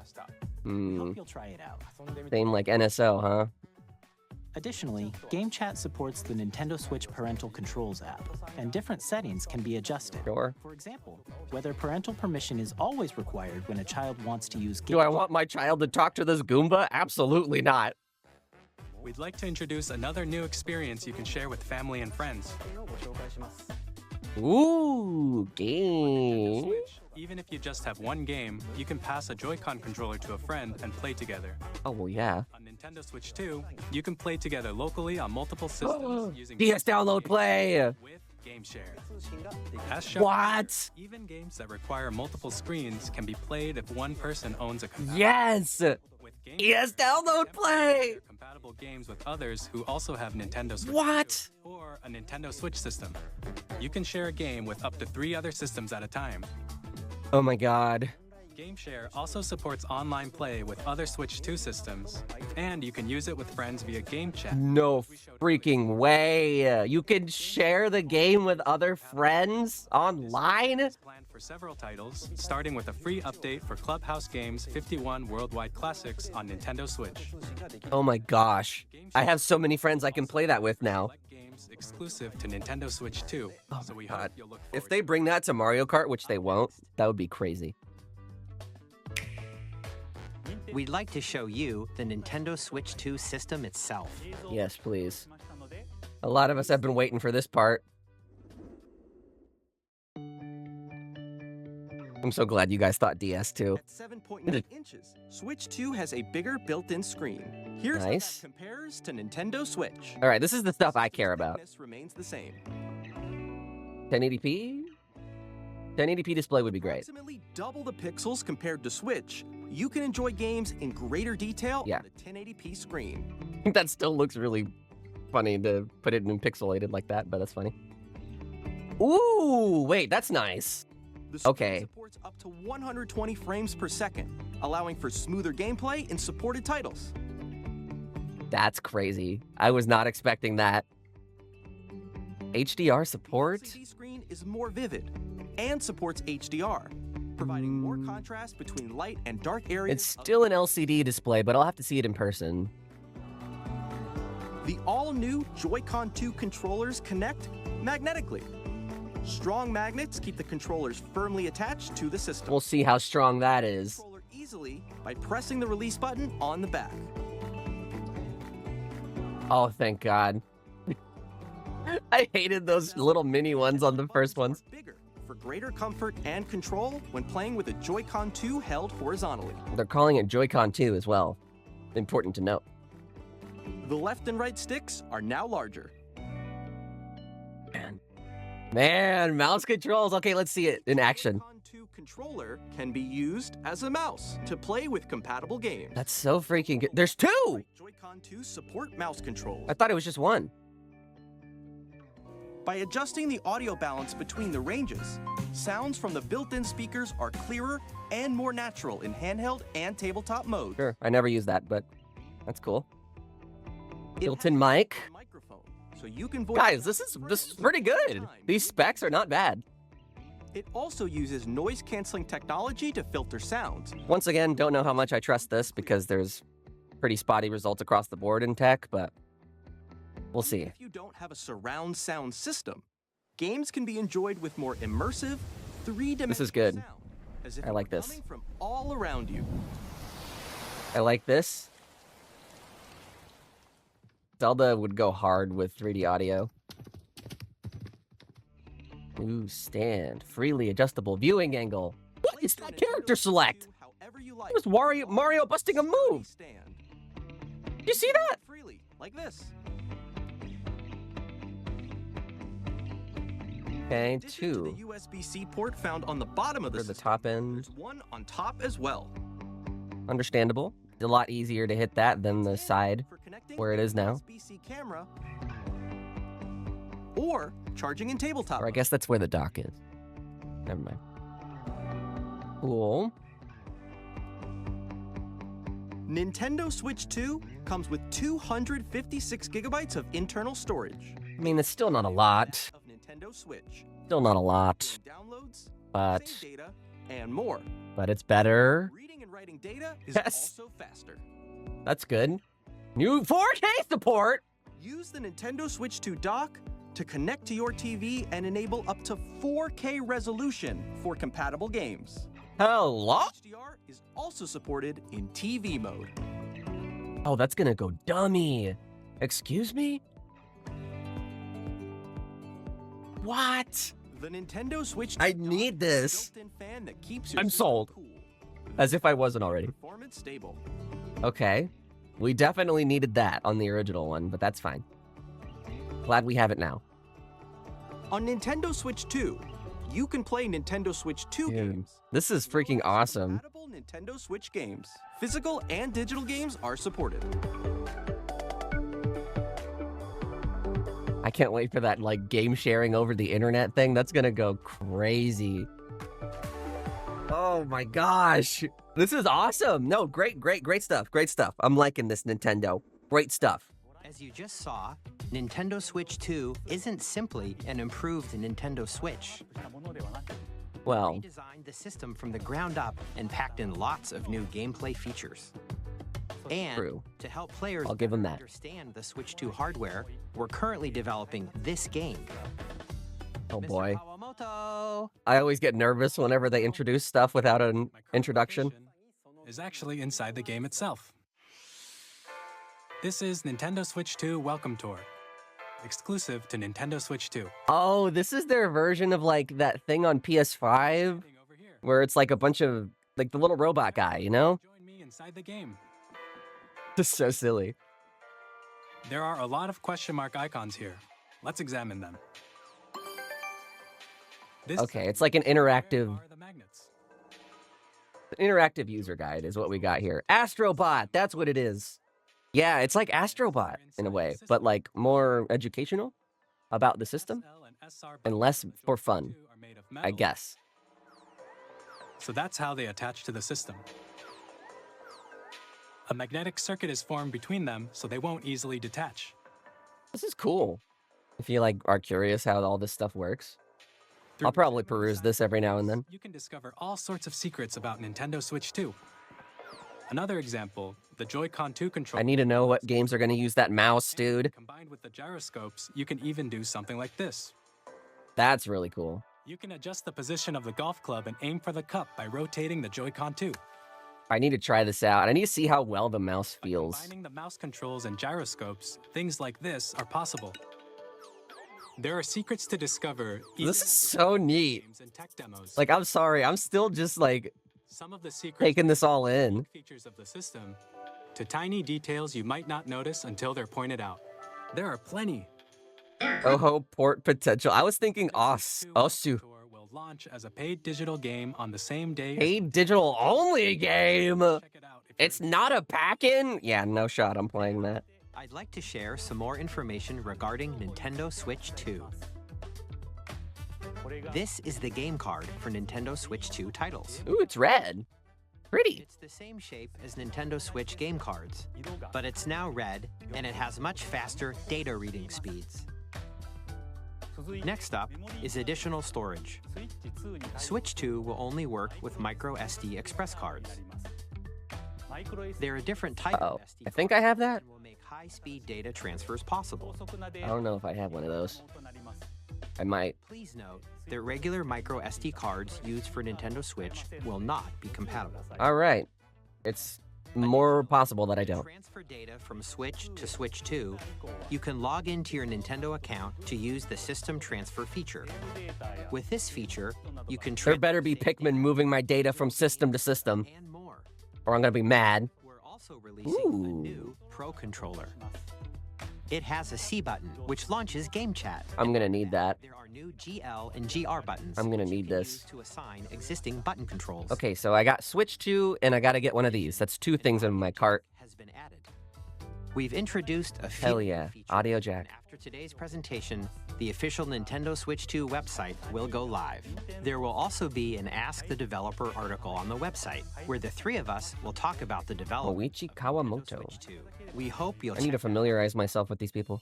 Speaker 8: Hope you'll try it out.
Speaker 1: Same like NSO, huh?
Speaker 8: Additionally, Game Chat supports the Nintendo Switch Parental Controls app, and different settings can be adjusted.
Speaker 1: Sure.
Speaker 8: For example, whether parental permission is always required when a child wants to use Game
Speaker 1: Do I want my child to talk to this Goomba? Absolutely not.
Speaker 7: We'd like to introduce another new experience you can share with family and friends.
Speaker 1: Ooh,
Speaker 7: On
Speaker 1: game.
Speaker 7: Switch, even if you just have one game, you can pass a Joy-Con controller to a friend and play together.
Speaker 1: Oh, well, yeah.
Speaker 7: On Nintendo Switch 2, you can play together locally on multiple systems using
Speaker 1: DS download play.
Speaker 7: with GameShare. As shown
Speaker 1: What?
Speaker 7: here, even games that require multiple screens can be played if one person owns a compatible.
Speaker 1: Yes.
Speaker 7: With GameShare,
Speaker 1: DS download play.
Speaker 7: share compatible games with others who also have Nintendo Switch
Speaker 1: What?
Speaker 7: or a Nintendo Switch system. You can share a game with up to 3 other systems at a time.
Speaker 1: Oh my God.
Speaker 7: GameShare also supports online play with other Switch 2 systems, and you can use it with friends via game chat.
Speaker 1: No freaking way. You can share the game with other friends online?
Speaker 7: It's planned for several titles, starting with a free update for Clubhouse Games 51 Worldwide Classics on Nintendo Switch.
Speaker 1: Oh my gosh. I have so many friends I can play that with now.
Speaker 7: Select games exclusive to Nintendo Switch 2, so we hope you'll look forward
Speaker 1: If they bring that to Mario Kart, which they won't, that would be crazy.
Speaker 9: We'd like to show you the Nintendo Switch 2 system itself.
Speaker 1: Yes, please. A lot of us have been waiting for this part. I'm so glad you guys thought DS too.
Speaker 10: At 7.9 inches, Switch 2 has a bigger built-in screen. Here's how
Speaker 1: Nice.
Speaker 10: that compares to Nintendo Switch.
Speaker 1: All right, this is the stuff I care about.
Speaker 10: Thickness remains the same.
Speaker 1: 1080p? 1080p display would be great.
Speaker 10: Approximately double the pixels compared to Switch. You can enjoy games in greater detail
Speaker 1: Yeah.
Speaker 10: on the 1080p screen.
Speaker 1: That still looks really funny to put it in pixelated like that, but that's funny. Ooh, wait, that's nice.
Speaker 10: The screen
Speaker 1: Okay.
Speaker 10: supports up to 120 frames per second, allowing for smoother gameplay in supported titles.
Speaker 1: That's crazy. I was not expecting that. HDR support?
Speaker 10: The LCD screen is more vivid and supports HDR, providing more contrast between light and dark areas.
Speaker 1: It's still an LCD display, but I'll have to see it in person.
Speaker 10: The all-new Joy-Con 2 controllers connect magnetically. Strong magnets keep the controllers firmly attached to the system.
Speaker 1: We'll see how strong that is.
Speaker 10: Controller easily by pressing the release button on the back.
Speaker 1: Oh, thank God. I hated those little mini ones on the first ones.
Speaker 10: Bigger for greater comfort and control when playing with a Joy-Con 2 held horizontally.
Speaker 1: They're calling it Joy-Con 2 as well. Important to note.
Speaker 10: The left and right sticks are now larger.
Speaker 1: Man, mouse controls. Okay, let's see it in action.
Speaker 10: Joy-Con 2 controller can be used as a mouse to play with compatible games.
Speaker 1: That's so freaking good. There's two!
Speaker 10: Joy-Con 2 support mouse controls.
Speaker 1: I thought it was just one.
Speaker 10: By adjusting the audio balance between the ranges, sounds from the built-in speakers are clearer and more natural in handheld and tabletop modes.
Speaker 1: Sure, I never use that, but that's cool.
Speaker 10: It
Speaker 1: Built-in
Speaker 10: has
Speaker 1: mic.
Speaker 10: a microphone, so you can voice
Speaker 1: Guys, this is pretty good. These specs are not bad.
Speaker 10: It also uses noise-canceling technology to filter sounds.
Speaker 1: Once again, don't know how much I trust this because there's pretty spotty results across the board in tech, but we'll see.
Speaker 10: If you don't have a surround sound system, games can be enjoyed with more immersive, three-dimensional
Speaker 1: This is good.
Speaker 10: sound, as if
Speaker 1: I
Speaker 10: it
Speaker 1: like
Speaker 10: were
Speaker 1: this.
Speaker 10: coming from all around you.
Speaker 1: I like this. Zelda would go hard with 3D audio. Ooh, stand. Freely adjustable viewing angle. What is that character select?
Speaker 10: However you like.
Speaker 1: It was Mario busting a move.
Speaker 10: Stand.
Speaker 1: You see that?
Speaker 10: Freely, like this.
Speaker 1: Okay,
Speaker 10: In addition to
Speaker 1: two.
Speaker 10: the USB-C port found on the bottom of the
Speaker 1: For the
Speaker 10: system,
Speaker 1: top end.
Speaker 10: there's one on top as well.
Speaker 1: Understandable. It's a lot easier to hit that than the side
Speaker 10: For connecting
Speaker 1: where it is now.
Speaker 10: USB-C camera or charging in tabletop.
Speaker 1: Or I guess that's where the dock is. Never mind. Cool.
Speaker 10: Nintendo Switch 2 comes with 256 gigabytes of internal storage.
Speaker 1: I mean, it's still not a lot.
Speaker 10: Of Nintendo Switch.
Speaker 1: Still not a lot.
Speaker 10: Downloads,
Speaker 1: But
Speaker 10: save data, and more.
Speaker 1: it's better.
Speaker 10: Reading and writing data is
Speaker 1: Yes.
Speaker 10: also faster.
Speaker 1: That's good. New 4K support.
Speaker 10: Use the Nintendo Switch 2 dock to connect to your TV and enable up to 4K resolution for compatible games.
Speaker 1: Hello?
Speaker 10: HDR is also supported in TV mode.
Speaker 1: Oh, that's gonna go dummy. Excuse me? What?
Speaker 10: The Nintendo Switch.
Speaker 1: I need this.
Speaker 10: Built-in fan that keeps your
Speaker 1: I'm
Speaker 10: system
Speaker 1: sold.
Speaker 10: cool.
Speaker 1: As if I wasn't already.
Speaker 10: Performance stable.
Speaker 1: Okay. We definitely needed that on the original one, but that's fine. Glad we have it now.
Speaker 10: On Nintendo Switch 2, you can play Nintendo Switch 2 games.
Speaker 1: This is freaking awesome.
Speaker 10: Compatible Nintendo Switch games. Physical and digital games are supported.
Speaker 1: I can't wait for that, like, game sharing over the internet thing. That's gonna go crazy. Oh my gosh. This is awesome. No, great stuff. Great stuff. I'm liking this, Nintendo. Great stuff.
Speaker 9: As you just saw, Nintendo Switch 2 isn't simply an improved Nintendo Switch.
Speaker 1: Well,
Speaker 9: We redesigned the system from the ground up and packed in lots of new gameplay features. And
Speaker 1: True.
Speaker 9: to help players
Speaker 1: I'll give them
Speaker 9: better
Speaker 1: that.
Speaker 9: understand the Switch 2 hardware, we're currently developing this game.
Speaker 1: oh
Speaker 9: Mr.
Speaker 1: boy.
Speaker 9: Kawamoto.
Speaker 1: I always get nervous whenever they introduce stuff without an introduction.
Speaker 7: Is actually inside the game itself. This is Nintendo Switch 2 Welcome Tour, exclusive to Nintendo Switch 2.
Speaker 1: Oh, this is their version of, like, that thing on PS5 where it's like a bunch of, like, the little robot guy, you know?
Speaker 7: Join me inside the game.
Speaker 1: This is so silly.
Speaker 7: There are a lot of question mark icons here. Let's examine them. This
Speaker 1: Okay, it's like an interactive
Speaker 7: are the magnets.
Speaker 1: interactive user guide is what we got here. Astrobot, that's what it is. Yeah, it's like Astrobot in a way, but like more educational about the system
Speaker 7: SL and SR
Speaker 1: and less for fun,
Speaker 7: are made of
Speaker 1: I
Speaker 7: metal.
Speaker 1: guess.
Speaker 7: So that's how they attach to the system. A magnetic circuit is formed between them so they won't easily detach.
Speaker 1: This is cool. If you like are curious how all this stuff works,
Speaker 7: Through
Speaker 1: I'll probably
Speaker 7: several
Speaker 1: peruse
Speaker 7: side
Speaker 1: this every now and then.
Speaker 7: You can discover all sorts of secrets about Nintendo Switch 2. Another example, the Joy-Con 2 controller.
Speaker 1: I need to know what games are going to use that mouse, dude.
Speaker 7: Combined with the gyroscopes, you can even do something like this.
Speaker 1: That's really cool.
Speaker 7: You can adjust the position of the golf club and aim for the cup by rotating the Joy-Con 2.
Speaker 1: I need to try this out. I need to see how well the mouse
Speaker 7: By
Speaker 1: feels.
Speaker 7: combining the mouse controls and gyroscopes, things like this are possible. There are secrets to discover. even
Speaker 1: This is
Speaker 7: as we
Speaker 1: so
Speaker 7: play
Speaker 1: neat.
Speaker 7: games and tech demos.
Speaker 1: Like, I'm sorry, I'm still just like
Speaker 7: Some of the secrets
Speaker 1: taking this all in.
Speaker 7: features of the system to tiny details you might not notice until they're pointed out. There are plenty.
Speaker 1: Oh, port potential. I was thinking Osu.
Speaker 7: Tour will launch as a paid digital game on the same day. as-
Speaker 1: Paid digital only game.
Speaker 7: Check it out if
Speaker 1: It's
Speaker 7: you're
Speaker 1: not a pack-in? Yeah, no shot. I'm playing that.
Speaker 9: I'd like to share some more information regarding Nintendo Switch 2. This is the game card for Nintendo Switch 2 titles.
Speaker 1: Ooh, it's red. Pretty.
Speaker 9: It's the same shape as Nintendo Switch game cards, but it's now red and it has much faster data reading speeds. Next up is additional storage. Switch 2 will only work with micro SD express cards. They're a different type
Speaker 1: Uh-oh.
Speaker 9: of SD
Speaker 1: I think I have that.
Speaker 9: and will make high-speed data transfers possible.
Speaker 1: I don't know if I have one of those. I might.
Speaker 9: Please note that regular micro SD cards used for Nintendo Switch will not be compatible.
Speaker 1: All right. It's more possible that I don't.
Speaker 9: Transfer data from Switch to Switch 2, you can log into your Nintendo account to use the system transfer feature. With this feature, you can
Speaker 1: There better be
Speaker 9: transfer
Speaker 1: Pikmin moving my data from system to system,
Speaker 9: and more.
Speaker 1: or I'm gonna be mad.
Speaker 9: We're also releasing a
Speaker 1: Ooh.
Speaker 9: new Pro controller. It has a C button, which launches Game Chat.
Speaker 1: I'm gonna need that.
Speaker 9: There are new GL and GR buttons.
Speaker 1: I'm gonna
Speaker 9: which you
Speaker 1: need
Speaker 9: can
Speaker 1: this.
Speaker 9: use to assign existing button controls.
Speaker 1: Okay, so I got Switch 2, and I gotta get one of these. That's two things in my cart.
Speaker 9: Has been added. We've introduced a few
Speaker 1: Hell
Speaker 9: new
Speaker 1: yeah.
Speaker 9: features,
Speaker 1: Audio jack.
Speaker 9: and after today's presentation, the official Nintendo Switch 2 website will go live. There will also be an Ask the Developer article on the website, where the three of us will talk about the development
Speaker 1: Moichi
Speaker 9: of
Speaker 1: Kawamoto.
Speaker 9: Switch 2. We hope you'll
Speaker 1: I need to
Speaker 9: check
Speaker 1: familiarize myself with these people.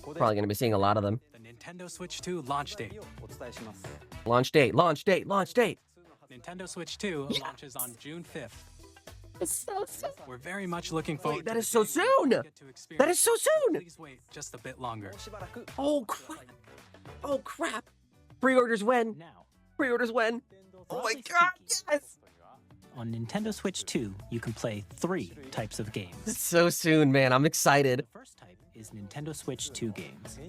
Speaker 1: Probably gonna be seeing a lot of them.
Speaker 7: The Nintendo Switch 2 launch date.
Speaker 1: Launch date, launch date, launch date!
Speaker 7: Nintendo Switch 2 launches on June 5th.
Speaker 1: It's so soon!
Speaker 7: We're very much looking forward
Speaker 1: Wait, that
Speaker 7: to
Speaker 1: is
Speaker 7: the
Speaker 1: so
Speaker 7: day when
Speaker 1: soon!
Speaker 7: we get to experience
Speaker 1: That is so
Speaker 7: it.
Speaker 1: soon!
Speaker 7: Please wait just a bit longer.
Speaker 1: Oh crap! Oh crap! Pre-orders when?
Speaker 8: Now,
Speaker 1: Pre-orders when? Oh my god, yes!
Speaker 8: on Nintendo Switch 2, you can play 3 types of
Speaker 1: It's
Speaker 8: games.
Speaker 1: so soon, man. I'm excited.
Speaker 8: The first type is Nintendo Switch 2 games.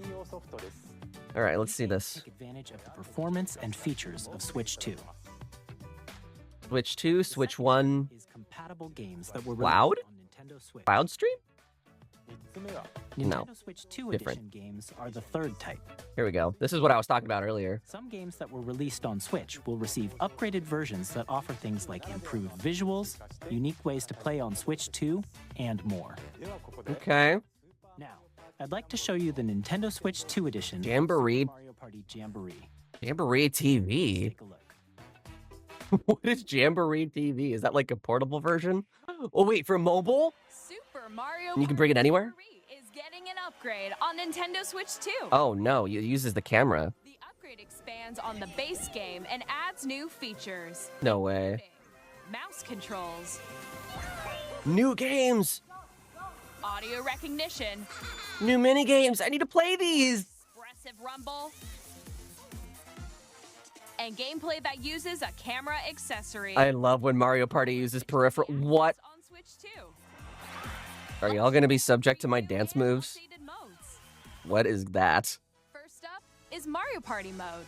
Speaker 1: All right, let's see this.
Speaker 8: Take advantage of the performance and features of Switch 2.
Speaker 1: Switch 2, Switch 1.
Speaker 8: Is compatible games that were
Speaker 1: Cloud?
Speaker 8: released on Nintendo Switch.
Speaker 1: Cloud Stream?
Speaker 8: Nintendo
Speaker 1: No.
Speaker 8: Switch 2
Speaker 1: Different.
Speaker 8: edition games are the third type.
Speaker 1: Here we go. This is what I was talking about earlier.
Speaker 8: Some games that were released on Switch will receive upgraded versions that offer things like improved visuals, unique ways to play on Switch 2, and more.
Speaker 1: Okay.
Speaker 8: Now, I'd like to show you the Nintendo Switch 2 edition of
Speaker 1: Jamboree.
Speaker 8: Super Mario Party Jamboree.
Speaker 1: Jamboree TV.
Speaker 8: Take a look.
Speaker 1: What is Jamboree TV? Is that like a portable version? Oh, wait, for mobile?
Speaker 11: Super Mario
Speaker 1: And you can bring it anywhere?
Speaker 11: Jamboree is getting an upgrade on Nintendo Switch 2.
Speaker 1: Oh, no. It uses the camera.
Speaker 11: The upgrade expands on the base game and adds new features.
Speaker 1: No way.
Speaker 11: Mouse controls,
Speaker 1: New games.
Speaker 11: audio recognition,
Speaker 1: New mini games. I need to play these.
Speaker 11: expressive rumble, and gameplay that uses a camera accessory.
Speaker 1: I love when Mario Party uses peripheral. What?
Speaker 11: On Switch 2.
Speaker 1: Are y'all going to be subject to my dance moves?
Speaker 11: Updated modes.
Speaker 1: What is that?
Speaker 11: First up is Mario Party mode.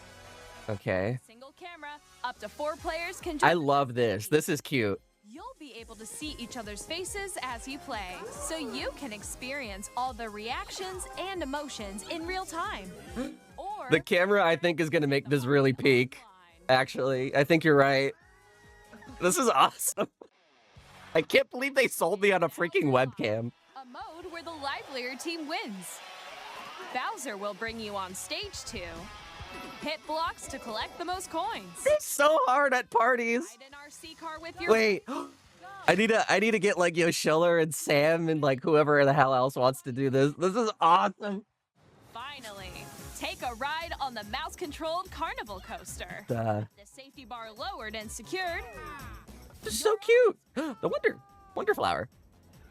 Speaker 1: Okay.
Speaker 11: Single camera, up to 4 players can join.
Speaker 1: I love this. This is cute.
Speaker 11: You'll be able to see each other's faces as you play, so you can experience all the reactions and emotions in real time. Or
Speaker 1: The camera, I think, is going to make this really peak. Actually, I think you're right. This is awesome. I can't believe they sold me on a freaking webcam.
Speaker 11: a mode where the livelier team wins. Bowser will bring you on stage 2. Hit blocks to collect the most coins.
Speaker 1: It's so hard at parties.
Speaker 11: Ride an RC car with your
Speaker 1: Wait, I need to get like Yoshiller and Sam and like whoever the hell else wants to do this. This is awesome.
Speaker 11: Finally, take a ride on the mouse-controlled carnival coaster.
Speaker 1: The
Speaker 11: safety bar lowered and secured.
Speaker 1: This is so cute. The Wonder Flower.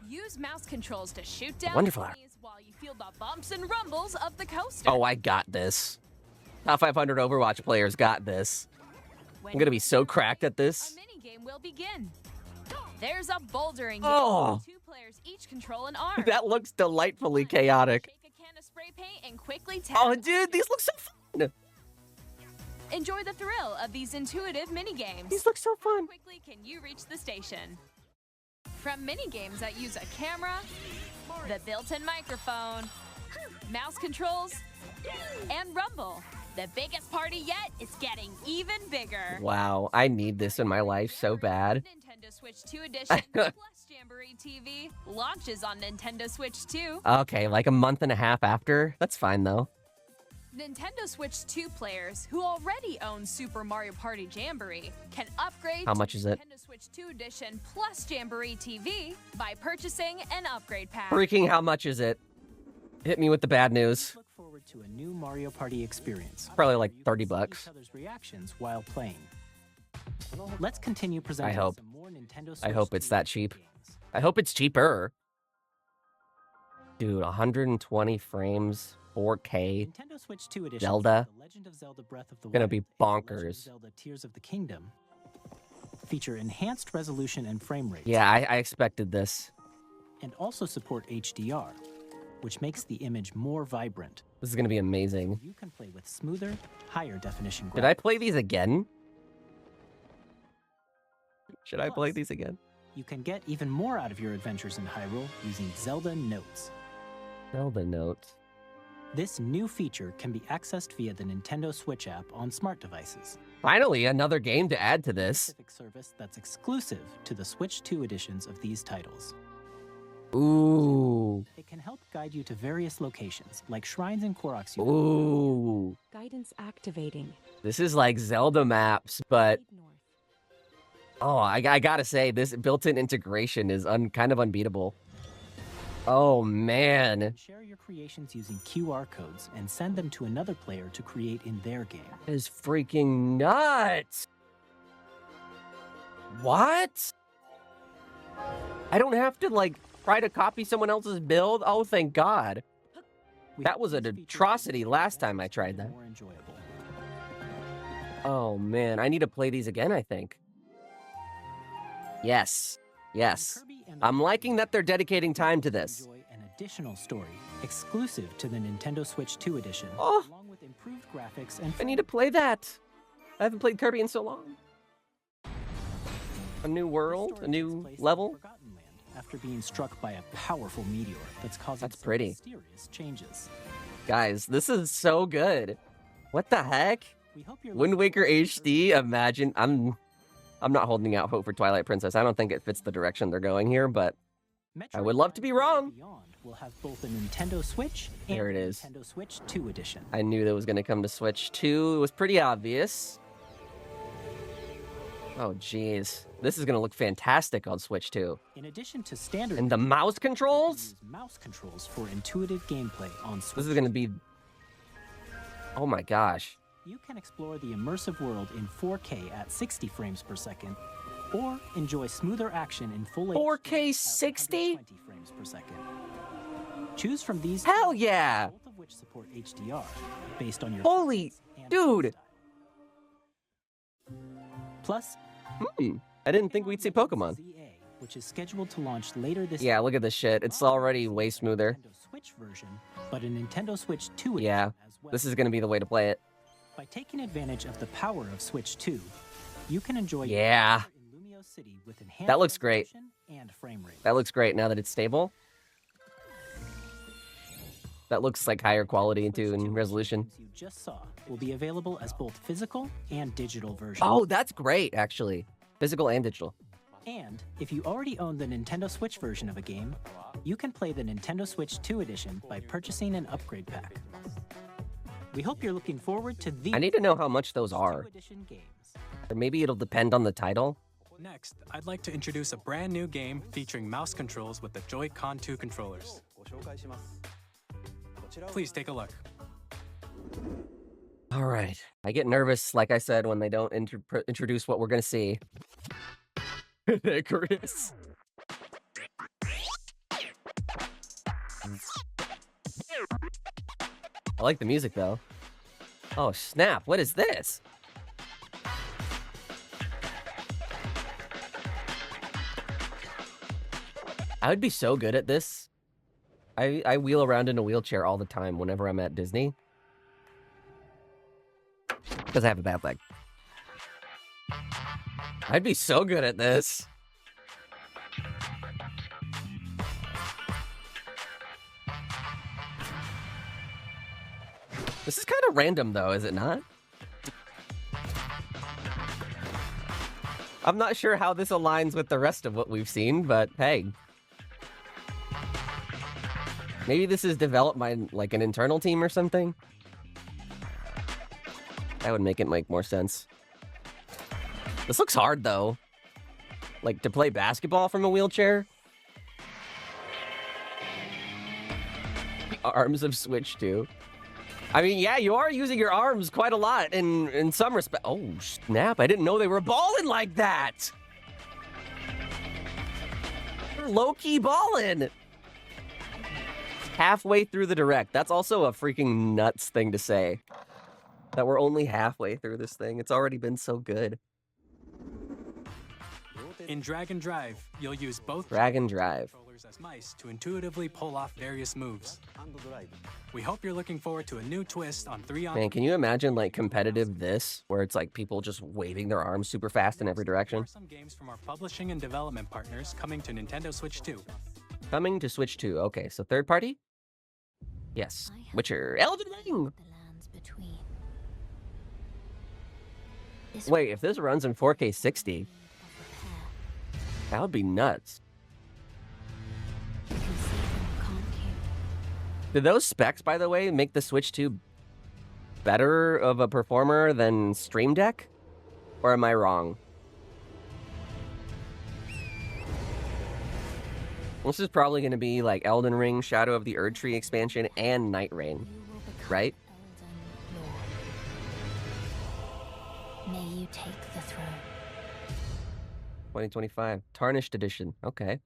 Speaker 11: Use mouse controls to shoot down
Speaker 1: Wonder Flower.
Speaker 11: enemies while you feel the bumps and rumbles of the coaster.
Speaker 1: Oh, I got this. Top 500 Overwatch players got this.
Speaker 11: When
Speaker 1: I'm gonna be so cracked at this.
Speaker 11: a minigame will begin. There's a bouldering game.
Speaker 1: Oh.
Speaker 11: 2 players each control an arm.
Speaker 1: That looks delightfully chaotic.
Speaker 11: Shake a can of spray paint and quickly tap.
Speaker 1: Oh, dude, these look so fun.
Speaker 11: Enjoy the thrill of these intuitive minigames.
Speaker 1: These look so
Speaker 11: How
Speaker 1: fun.
Speaker 11: quickly can you reach the station? From minigames that use a camera, the built-in microphone, mouse controls, and rumble, the biggest party yet is getting even bigger.
Speaker 1: Wow, I need this in my life so bad.
Speaker 11: Nintendo Switch 2 Edition plus Jamboree TV launches on Nintendo Switch 2.
Speaker 1: Okay, like a month and a half after. That's fine though.
Speaker 11: Nintendo Switch 2 players who already own Super Mario Party Jamboree can upgrade
Speaker 1: How much
Speaker 11: to
Speaker 1: is it?
Speaker 11: Nintendo Switch 2 Edition plus Jamboree TV by purchasing an upgrade pack.
Speaker 1: Freaking how much is it? Hit me with the bad news.
Speaker 8: Look forward to a new Mario Party experience.
Speaker 1: Probably like
Speaker 8: You can
Speaker 1: 30
Speaker 8: see
Speaker 1: bucks.
Speaker 8: Each other's reactions while playing. Let's continue presenting
Speaker 1: hope.
Speaker 8: some more Nintendo Switch
Speaker 1: I hope it's
Speaker 8: 2
Speaker 1: that cheap.
Speaker 8: games.
Speaker 1: I hope it's cheaper. Dude, 120 frames, 4K.
Speaker 8: Nintendo Switch 2 Edition
Speaker 1: Zelda.
Speaker 8: The Legend of Zelda Breath of the
Speaker 1: Gonna
Speaker 8: Wild
Speaker 1: be
Speaker 8: and The Legend of
Speaker 1: bonkers.
Speaker 8: Zelda Tears of the Kingdom feature enhanced resolution and frame rates.
Speaker 1: Yeah, I expected this.
Speaker 8: And also support HDR, which makes the image more vibrant.
Speaker 1: This is gonna be amazing.
Speaker 8: You can play with smoother, higher definition graphics.
Speaker 1: Did I play these again? Should I play
Speaker 8: Plus,
Speaker 1: these again?
Speaker 8: You can get even more out of your adventures in Hyrule using Zelda Notes.
Speaker 1: Zelda notes.
Speaker 8: This new feature can be accessed via the Nintendo Switch app on smart devices.
Speaker 1: Finally, another game to add to this.
Speaker 8: Specific service that's exclusive to the Switch 2 editions of these titles.
Speaker 1: Ooh.
Speaker 8: It can help guide you to various locations, like shrines in Korok's.
Speaker 1: Ooh.
Speaker 13: Guidance activating.
Speaker 1: This is like Zelda maps, but oh, I gotta say, this built-in integration is kind of unbeatable. Oh, man.
Speaker 8: Share your creations using QR codes and send them to another player to create in their game.
Speaker 1: That is freaking nuts. What? I don't have to, like, try to copy someone else's build? Oh, thank God. That was an atrocity last time I tried that.
Speaker 8: More enjoyable.
Speaker 1: Oh, man. I need to play these again, I think. Yes. Yes. I'm liking that they're dedicating time to this.
Speaker 8: Enjoy an additional story exclusive to the Nintendo Switch 2 edition,
Speaker 1: Oh.
Speaker 8: along with improved graphics and
Speaker 1: I need to play that. I haven't played Kirby in so long. A new world, a new level.
Speaker 8: Forgotten Land after being struck by a powerful meteor that's causing some
Speaker 1: pretty.
Speaker 8: mysterious changes.
Speaker 1: Guys, this is so good. What the heck?
Speaker 8: We hope you're
Speaker 1: Wind Waker HD, imagine. I'm not holding out hope for Twilight Princess. I don't think it fits the direction they're going here, but I would love to be wrong.
Speaker 8: Beyond will have both a Nintendo Switch and
Speaker 1: There it is.
Speaker 8: Nintendo Switch 2 edition.
Speaker 1: I knew that was going to come to Switch 2. It was pretty obvious. Oh, jeez. This is going to look fantastic on Switch 2.
Speaker 8: In addition to standard
Speaker 1: And the mouse controls?
Speaker 8: use mouse controls for intuitive gameplay on Switch.
Speaker 1: This is going to be... Oh my gosh.
Speaker 8: You can explore the immersive world in 4K at 60 frames per second, or enjoy smoother action in full
Speaker 1: 4K
Speaker 8: HD
Speaker 1: 60?
Speaker 8: at 120 frames per second. Choose from these,
Speaker 1: Hell yeah!
Speaker 8: both of which support HDR, based on your
Speaker 1: Holy...
Speaker 8: and
Speaker 1: Dude!
Speaker 8: Plus,
Speaker 1: I didn't think we'd see Pokemon.
Speaker 8: ZA, which is scheduled to launch later this
Speaker 1: Yeah, look at this shit. It's already way smoother.
Speaker 8: Nintendo Switch version, but a Nintendo Switch 2
Speaker 1: Yeah,
Speaker 8: edition as well.
Speaker 1: this is going to be the way to play it.
Speaker 8: By taking advantage of the power of Switch 2, you can enjoy
Speaker 1: Yeah.
Speaker 8: in Lumio City with enhanced
Speaker 1: That looks great.
Speaker 8: resolution and frame rate.
Speaker 1: That looks great now that it's stable. That looks like higher quality too in resolution.
Speaker 8: Games you just saw will be available as both physical and digital versions.
Speaker 1: Oh, that's great, actually. Physical and digital.
Speaker 8: And if you already own the Nintendo Switch version of a game, you can play the Nintendo Switch 2 edition by purchasing an upgrade pack. We hope you're looking forward to these
Speaker 1: I need to know how much those are.
Speaker 8: 2 edition games.
Speaker 1: Or maybe it'll depend on the title.
Speaker 7: Next, I'd like to introduce a brand new game featuring mouse controls with the Joy-Con 2 controllers. Please take a look.
Speaker 1: All right. I get nervous, like I said, when they don't introduce what we're going to see. Chris. I like the music, though. Oh, snap. What is this? I would be so good at this. I wheel around in a wheelchair all the time whenever I'm at Disney. Because I have a bad leg. I'd be so good at this. This is kind of random, though, is it not? I'm not sure how this aligns with the rest of what we've seen, but hey. Maybe this is developed by, like, an internal team or something? That would make it make more sense. This looks hard, though. Like, to play basketball from a wheelchair? The arms of Switch 2. I mean, yeah, you are using your arms quite a lot in some respect. Oh, snap. I didn't know they were balling like that. They're low-key balling. Halfway through the direct. That's also a freaking nuts thing to say. That we're only halfway through this thing. It's already been so good.
Speaker 7: In Drag and Drive, you'll use both
Speaker 1: Drag and Drive.
Speaker 7: controllers as mice to intuitively pull off various moves. We hope you're looking forward to a new twist on 3 on.
Speaker 1: Man, can you imagine, like, competitive this? Where it's, like, people just waving their arms super fast in every
Speaker 7: There
Speaker 1: direction?
Speaker 7: are some games from our publishing and development partners coming to Nintendo Switch 2.
Speaker 1: Coming to Switch 2. Okay, so third party? Yes. Witcher. Elden Ring! Wait, if this runs in 4K 60, that would be nuts. Did those specs, by the way, make the Switch 2 better of a performer than Stream Deck? Or am I wrong? This is probably going to be like Elden Ring, Shadow of the Erdtree expansion, and Night Rain, right?
Speaker 2: May you take the throne.
Speaker 1: 2025. Tarnished Edition. Okay.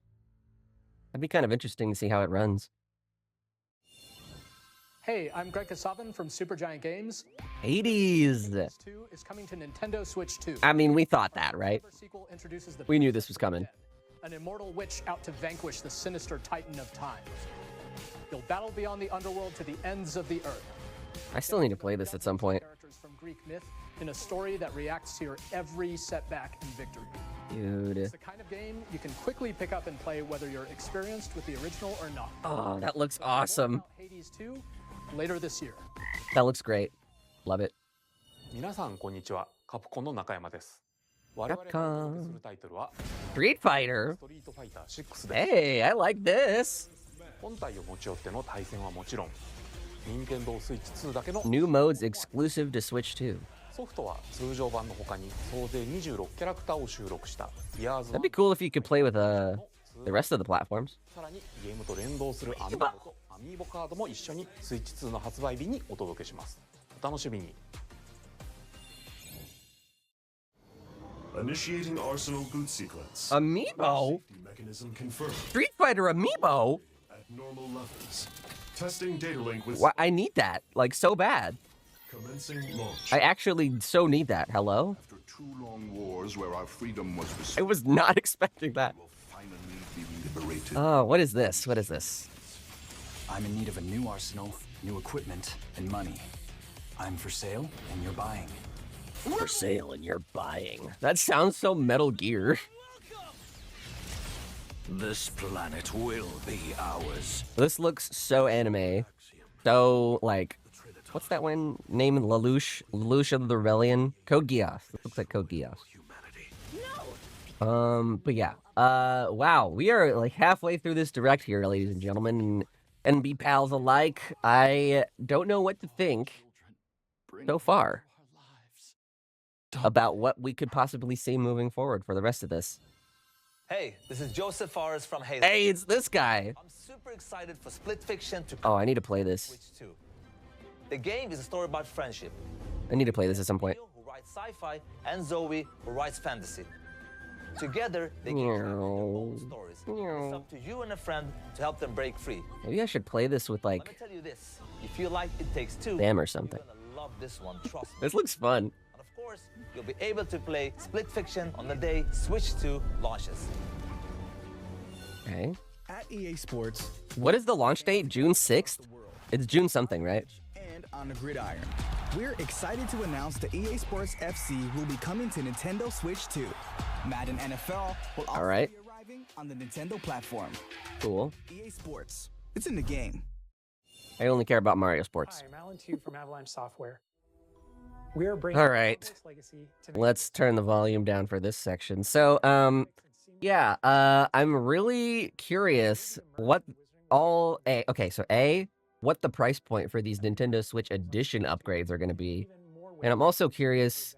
Speaker 1: That'd be kind of interesting to see how it runs.
Speaker 13: Hey, I'm Greg Kasavin from Supergiant Games.
Speaker 1: 80s!
Speaker 13: 2 is coming to Nintendo Switch 2.
Speaker 1: I mean, we thought that, right?
Speaker 13: Sequel introduces the
Speaker 1: We knew this was coming.
Speaker 13: an immortal witch out to vanquish the sinister titan of time. You'll battle beyond the underworld to the ends of the earth.
Speaker 1: I still need to play this at some point.
Speaker 13: Characters from Greek myth in a story that reacts to your every setback and victory.
Speaker 1: Dude.
Speaker 13: It's the kind of game you can quickly pick up and play whether you're experienced with the original or not.
Speaker 1: Oh, that looks awesome.
Speaker 13: Hades 2 later this year.
Speaker 1: That looks great. Love it.
Speaker 14: 皆さんこんにちは。カプコンの中山です。我々がお届けするタイトルは
Speaker 1: Street Fighter.
Speaker 14: ストリートファイター6です。
Speaker 1: Hey, I like this.
Speaker 14: 本体を持ち寄っての対戦はもちろん、任天堂スイッチ2だけの
Speaker 1: New modes exclusive to Switch 2.
Speaker 14: ソフトは通常版の他に総勢26キャラクターを収録した
Speaker 1: That'd be cool if you could play with the rest of the platforms.
Speaker 14: さらにゲームと連動するアミーボとアミーボカードも一緒にスイッチ2の発売日にお届けします。お楽しみに。
Speaker 15: Initiating Arsenal boot sequence.
Speaker 1: Amiibo?
Speaker 15: Safety mechanism confirmed.
Speaker 1: Street Fighter Amiibo?
Speaker 15: At normal levels. Testing data link with...
Speaker 1: What? I need that, like, so bad.
Speaker 15: Commencing launch.
Speaker 1: I actually so need that. Hello?
Speaker 15: After 2 long wars where our freedom was
Speaker 1: I was not expecting that.
Speaker 15: finally be liberated.
Speaker 1: Oh, what is this? What is this?
Speaker 16: I'm in need of a new arsenal, new equipment, and money. I'm for sale, and you're buying.
Speaker 1: For sale and you're buying. That sounds so Metal Gear.
Speaker 16: This planet will be ours.
Speaker 1: This looks so anime. So, like, what's that one name in Lelouch? Lelouch of the Rebellion? Code Geass. It looks like Code Geass. But yeah. Wow. We are like halfway through this direct here, ladies and gentlemen, and NB pals alike. I don't know what to think so far about what we could possibly see moving forward for the rest of this.
Speaker 17: Hey, this is Joseph Forrest from Halo.
Speaker 1: Hey, it's this guy.
Speaker 17: I'm super excited for Split Fiction to
Speaker 1: Oh, I need to play this.
Speaker 17: Switch 2. The game is a story about friendship.
Speaker 1: I need to play this at some point.
Speaker 17: Neil, who writes sci-fi, and Zoe, who writes fantasy. Together, they can create their own stories. It's up to you and a friend to help them break free.
Speaker 1: Maybe I should play this with,
Speaker 17: Let me
Speaker 1: like,
Speaker 17: tell you this. If you like It Takes Two,
Speaker 1: them or something.
Speaker 17: you're gonna love this one, trust me.
Speaker 1: This looks fun.
Speaker 17: And of course, you'll be able to play Split Fiction on the day Switch 2 launches.
Speaker 1: Okay.
Speaker 18: At EA Sports,
Speaker 1: What is the launch date? June 6th? It's June something, right?
Speaker 18: and on the gridiron, we're excited to announce that EA Sports FC will be coming to Nintendo Switch 2. Madden NFL will also
Speaker 1: All right.
Speaker 18: be arriving on the Nintendo platform.
Speaker 1: Cool.
Speaker 18: EA Sports, it's in the game.
Speaker 1: I only care about Mario Sports.
Speaker 13: Hi, I'm Alan Tu from Avalanche Software. We are bringing
Speaker 1: All right.
Speaker 13: Hogwarts Legacy to
Speaker 1: Let's turn the volume down for this section. So, yeah, I'm really curious what all what the price point for these Nintendo Switch Edition upgrades are going to be. And I'm also curious,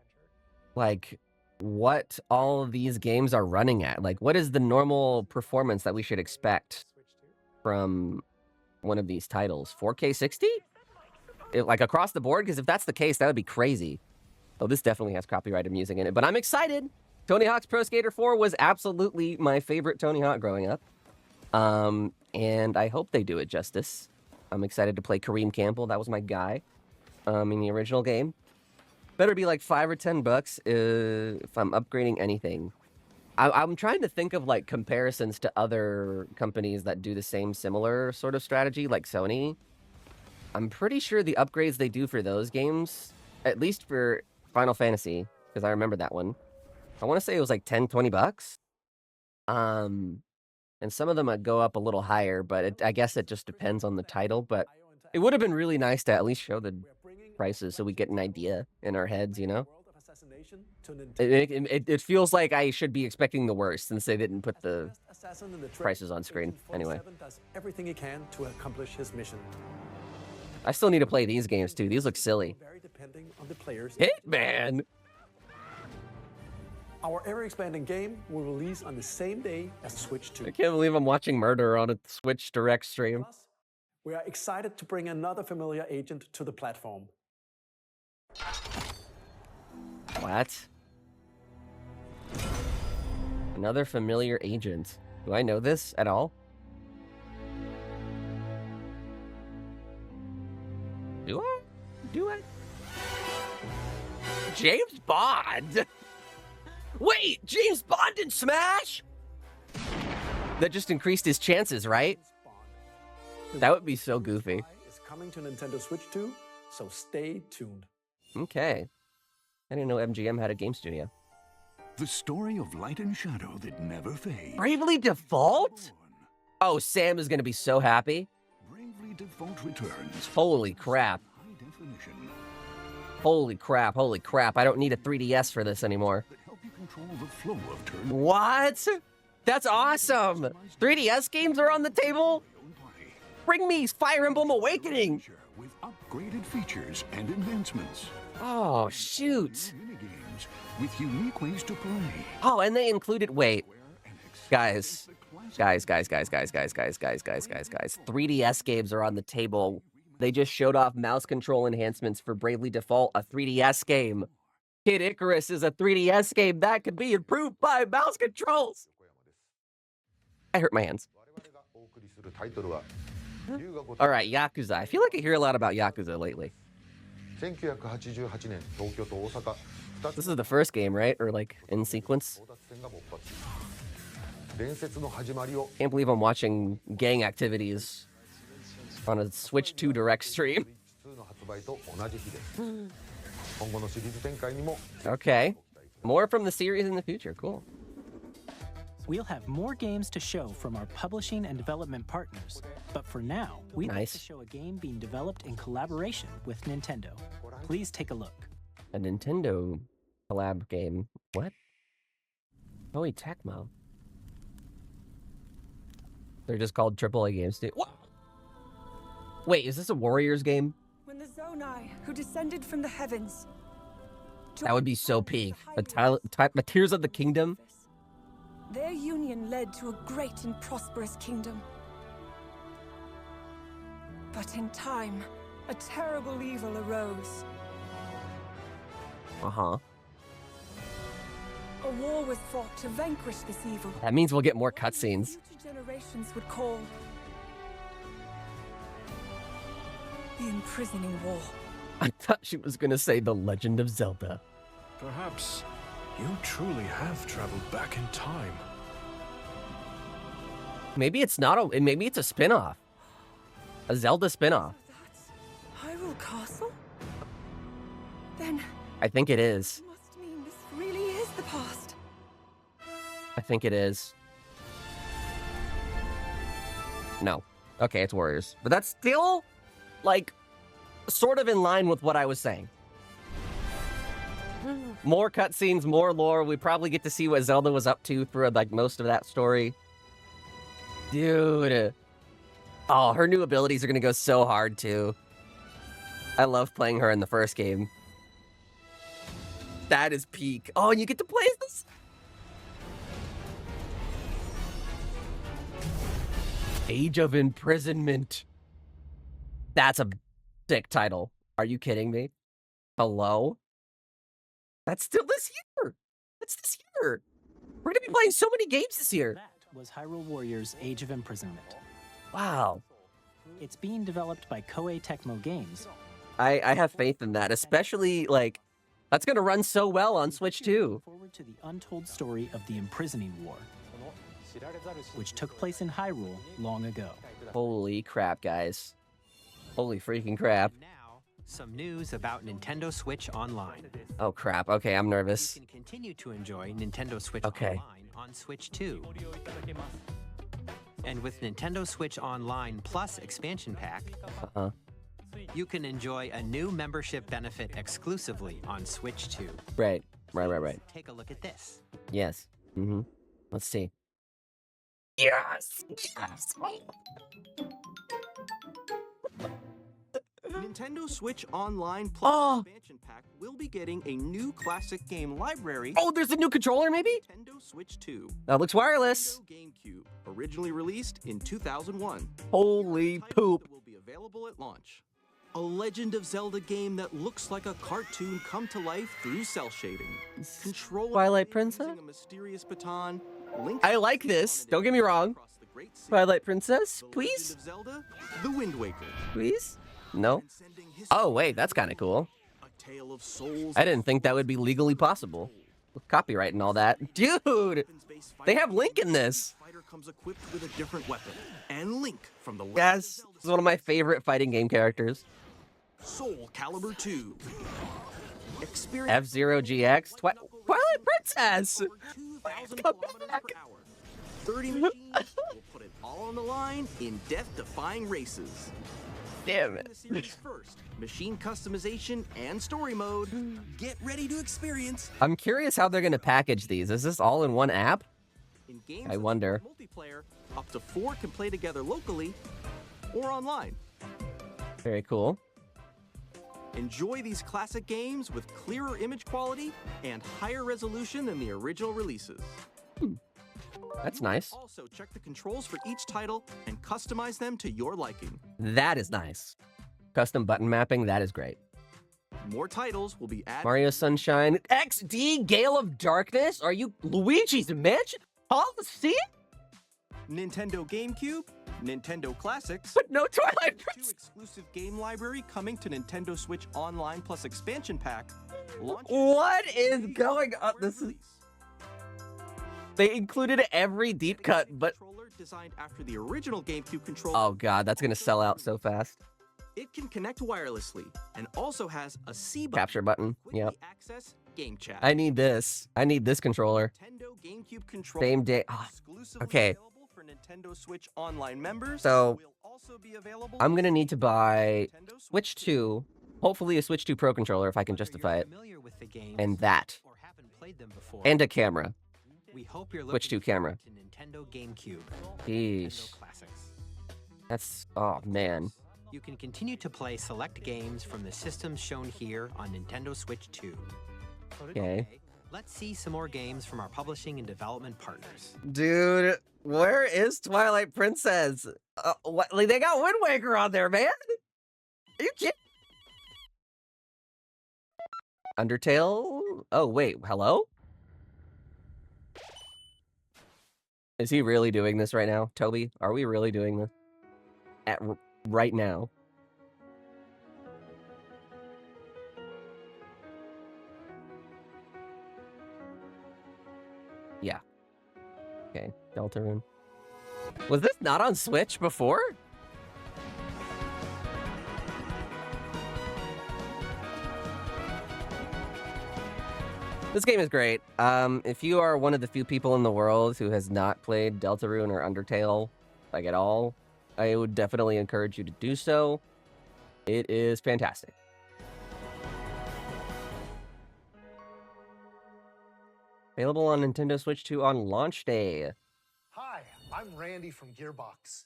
Speaker 1: like, what all of these games are running at. Like, what is the normal performance that we should expect from one of these titles? 4K 60? Like, across the board? Because if that's the case, that would be crazy. Oh, this definitely has copyrighted music in it, but I'm excited. Tony Hawk's Pro Skater 4 was absolutely my favorite Tony Hawk growing up. And I hope they do it justice. I'm excited to play Kareem Campbell. That was my guy in the original game. Better be like $5 or $10 if I'm upgrading anything. I'm trying to think of like comparisons to other companies that do the same similar sort of strategy, like Sony. I'm pretty sure the upgrades they do for those games, at least for Final Fantasy, because I remember that one, I want to say it was like $10, $20. And some of them would go up a little higher, but I guess it just depends on the title. But it would have been really nice to at least show the prices so we get an idea in our heads, you know? It feels like I should be expecting the worst since they didn't put the prices on screen. Anyway.
Speaker 19: Does everything he can to accomplish his mission.
Speaker 1: I still need to play these games too. These look silly.
Speaker 19: Very depending on the players.
Speaker 1: Hitman!
Speaker 19: Our ever-expanding game will release on the same day as Switch 2.
Speaker 1: I can't believe I'm watching Murder on a Switch Direct stream.
Speaker 19: We are excited to bring another familiar agent to the platform.
Speaker 1: What? Another familiar agent. Do I know this at all? Do I? Do I? James Bond! Wait! James Bond in Smash?! That just increased his chances, right? That would be so goofy.
Speaker 19: Is coming to Nintendo Switch 2 so stay tuned.
Speaker 1: Okay. I didn't know MGM had a game studio.
Speaker 15: The story of light and shadow that never fades.
Speaker 1: Bravely Default? Oh, Sam is going to be so happy.
Speaker 15: Bravely Default returns.
Speaker 1: Holy crap.
Speaker 15: High definition.
Speaker 1: Holy crap, holy crap. I don't need a 3DS for this anymore.
Speaker 15: That help you control the flow of turn.
Speaker 1: What? That's awesome. 3DS games are on the table? Bring me Fire Emblem Awakening.
Speaker 15: With upgraded features and enhancements.
Speaker 1: Oh, shoot.
Speaker 15: Minigames with unique ways to play.
Speaker 1: Oh, and they included, wait. Guys. 3DS games are on the table. They just showed off mouse control enhancements for Bravely Default, a 3DS game. Kid Icarus is a 3DS game that could be improved by mouse controls. I hurt my hands. All right, Yakuza. I feel like I hear a lot about Yakuza lately. This is the first game, right? Or like in sequence? Can't believe I'm watching gang activities on a Switch 2 Direct stream. Okay. More from the series in the future. Cool.
Speaker 8: We'll have more games to show from our publishing and development partners, but for now, we'd like to show a game being developed in collaboration with Nintendo. Please take a look.
Speaker 1: A Nintendo collab game. What? Koei Tecmo. They're just called AAA games, dude. What? Wait, is this a Warriors game?
Speaker 20: When the Zonai, who descended from the heavens,
Speaker 1: That would be so peak. A Tears of the Kingdom?
Speaker 20: their union led to a great and prosperous kingdom. But in time, a terrible evil arose.
Speaker 1: Uh-huh.
Speaker 20: A war was fought to vanquish this evil.
Speaker 1: That means we'll get more cutscenes.
Speaker 20: Future generations would call the Imprisoning War.
Speaker 1: I thought she was gonna say The Legend of Zelda.
Speaker 15: Perhaps you truly have traveled back in time.
Speaker 1: Maybe it's not a. Maybe it's a spin-off. A Zelda spin-off.
Speaker 20: Hyrule Castle? Then
Speaker 1: I think it is.
Speaker 20: must mean this really is the past.
Speaker 1: I think it is. No. Okay, it's Warriors. But that's still, like, sort of in line with what I was saying. More cutscenes, more lore. We probably get to see what Zelda was up to through, like, most of that story. Dude. Oh, her new abilities are gonna go so hard, too. I love playing her in the first game. That is peak. Oh, and you get to play this? Age of Imprisonment. That's a sick title. Are you kidding me? Hello? That's still this year. That's this year. We're going to be playing so many games this year.
Speaker 8: That was Hyrule Warriors Age of Imprisonment.
Speaker 1: Wow.
Speaker 8: It's being developed by Koei Tecmo Games.
Speaker 1: I have faith in that, especially, like, that's going to run so well on Switch 2.
Speaker 8: Forward to the untold story of the Imprisoning War, which took place in Hyrule long ago.
Speaker 1: Holy crap, guys. Holy freaking crap.
Speaker 9: Now, some news about Nintendo Switch Online.
Speaker 1: Oh, crap. Okay, I'm nervous.
Speaker 9: You can continue to enjoy Nintendo Switch
Speaker 1: Okay.
Speaker 9: Online on Switch 2. And with Nintendo Switch Online Plus expansion pack, you can enjoy a new membership benefit exclusively on Switch 2.
Speaker 1: Right.
Speaker 9: Take a look at this.
Speaker 1: Yes. Mm-hmm. Let's see. Yes!
Speaker 10: Nintendo Switch Online Plus expansion pack will be getting a new classic game library.
Speaker 1: Oh, there's a new controller, maybe?
Speaker 10: Nintendo Switch 2.
Speaker 1: That looks wireless.
Speaker 10: Gamecube, originally released in 2001.
Speaker 1: Holy poop.
Speaker 10: Will be available at launch. A Legend of Zelda game that looks like a cartoon come to life through cell shading. Control
Speaker 1: Twilight Princess?
Speaker 10: using a mysterious baton. Link
Speaker 1: I like this. Don't get me wrong. Twilight Princess, please?
Speaker 10: Legend of Zelda, The Wind Waker.
Speaker 1: Please? No? Oh, wait, that's kind of cool.
Speaker 10: Tale of Souls.
Speaker 1: I didn't think that would be legally possible. With copyright and all that. Dude! They have Link in this.
Speaker 10: Fighter comes equipped with a different weapon. And Link from the
Speaker 1: Yes, this is one of my favorite fighting game characters.
Speaker 10: Soul Calibur 2. Experience
Speaker 1: F-Zero GX. Twilight Princess! Come back!
Speaker 10: 30 machines will put it all on the line in death-defying races.
Speaker 1: Damn it.
Speaker 10: The series first, machine customization and story mode. Get ready to experience.
Speaker 1: I'm curious how they're going to package these. Is this all in one app?
Speaker 10: In games
Speaker 1: I wonder.
Speaker 10: Multiplayer, up to 4 can play together locally or online.
Speaker 1: Very cool.
Speaker 10: Enjoy these classic games with clearer image quality and higher resolution than the original releases.
Speaker 1: That's nice.
Speaker 10: Also, check the controls for each title and customize them to your liking.
Speaker 1: That is nice. Custom button mapping, that is great.
Speaker 10: More titles will be added.
Speaker 1: Mario Sunshine XD Gale of Darkness? Are you Luigi's Mansion? Coliseum?
Speaker 10: Nintendo GameCube, Nintendo Classics,
Speaker 1: but no Twilight Princess.
Speaker 10: 2 exclusive game library coming to Nintendo Switch Online plus expansion pack.
Speaker 1: What is going on? This is... They included every deep cut, but...
Speaker 10: Controller designed after the original GameCube controller.
Speaker 1: Oh god, that's gonna sell out so fast.
Speaker 10: It can connect wirelessly and also has a C button.
Speaker 1: Capture button. Yep.
Speaker 10: Access game chat.
Speaker 1: I need this. I need this controller.
Speaker 10: Nintendo GameCube controller.
Speaker 1: Same day. Oh, okay.
Speaker 10: For Nintendo Switch Online members.
Speaker 1: So
Speaker 10: will also be available.
Speaker 1: I'm gonna need to buy Switch 2. Hopefully a Switch 2 Pro controller if I can justify it. And that. And a camera.
Speaker 9: We hope you're
Speaker 1: Switch 2 camera.
Speaker 9: to Nintendo GameCube.
Speaker 1: Yeesh.
Speaker 9: Classics.
Speaker 1: That's... Oh, man.
Speaker 9: You can continue to play select games from the systems shown here on Nintendo Switch 2.
Speaker 1: Okay.
Speaker 9: Let's see some more games from our publishing and development partners.
Speaker 1: Dude, where is Twilight Princess? What? Like, they got Wind Waker on there, man. Are you kidding? Undertale? Oh, wait. Hello? Is he really doing this right now? Toby, are we really doing this? Right now? Yeah. Okay, Deltarune. Was this not on Switch before? This game is great. If you are one of the few people in the world who has not played Deltarune or Undertale, like at all, I would definitely encourage you to do so. It is fantastic. Available on Nintendo Switch 2 on launch day.
Speaker 21: Hi, I'm Randy from Gearbox.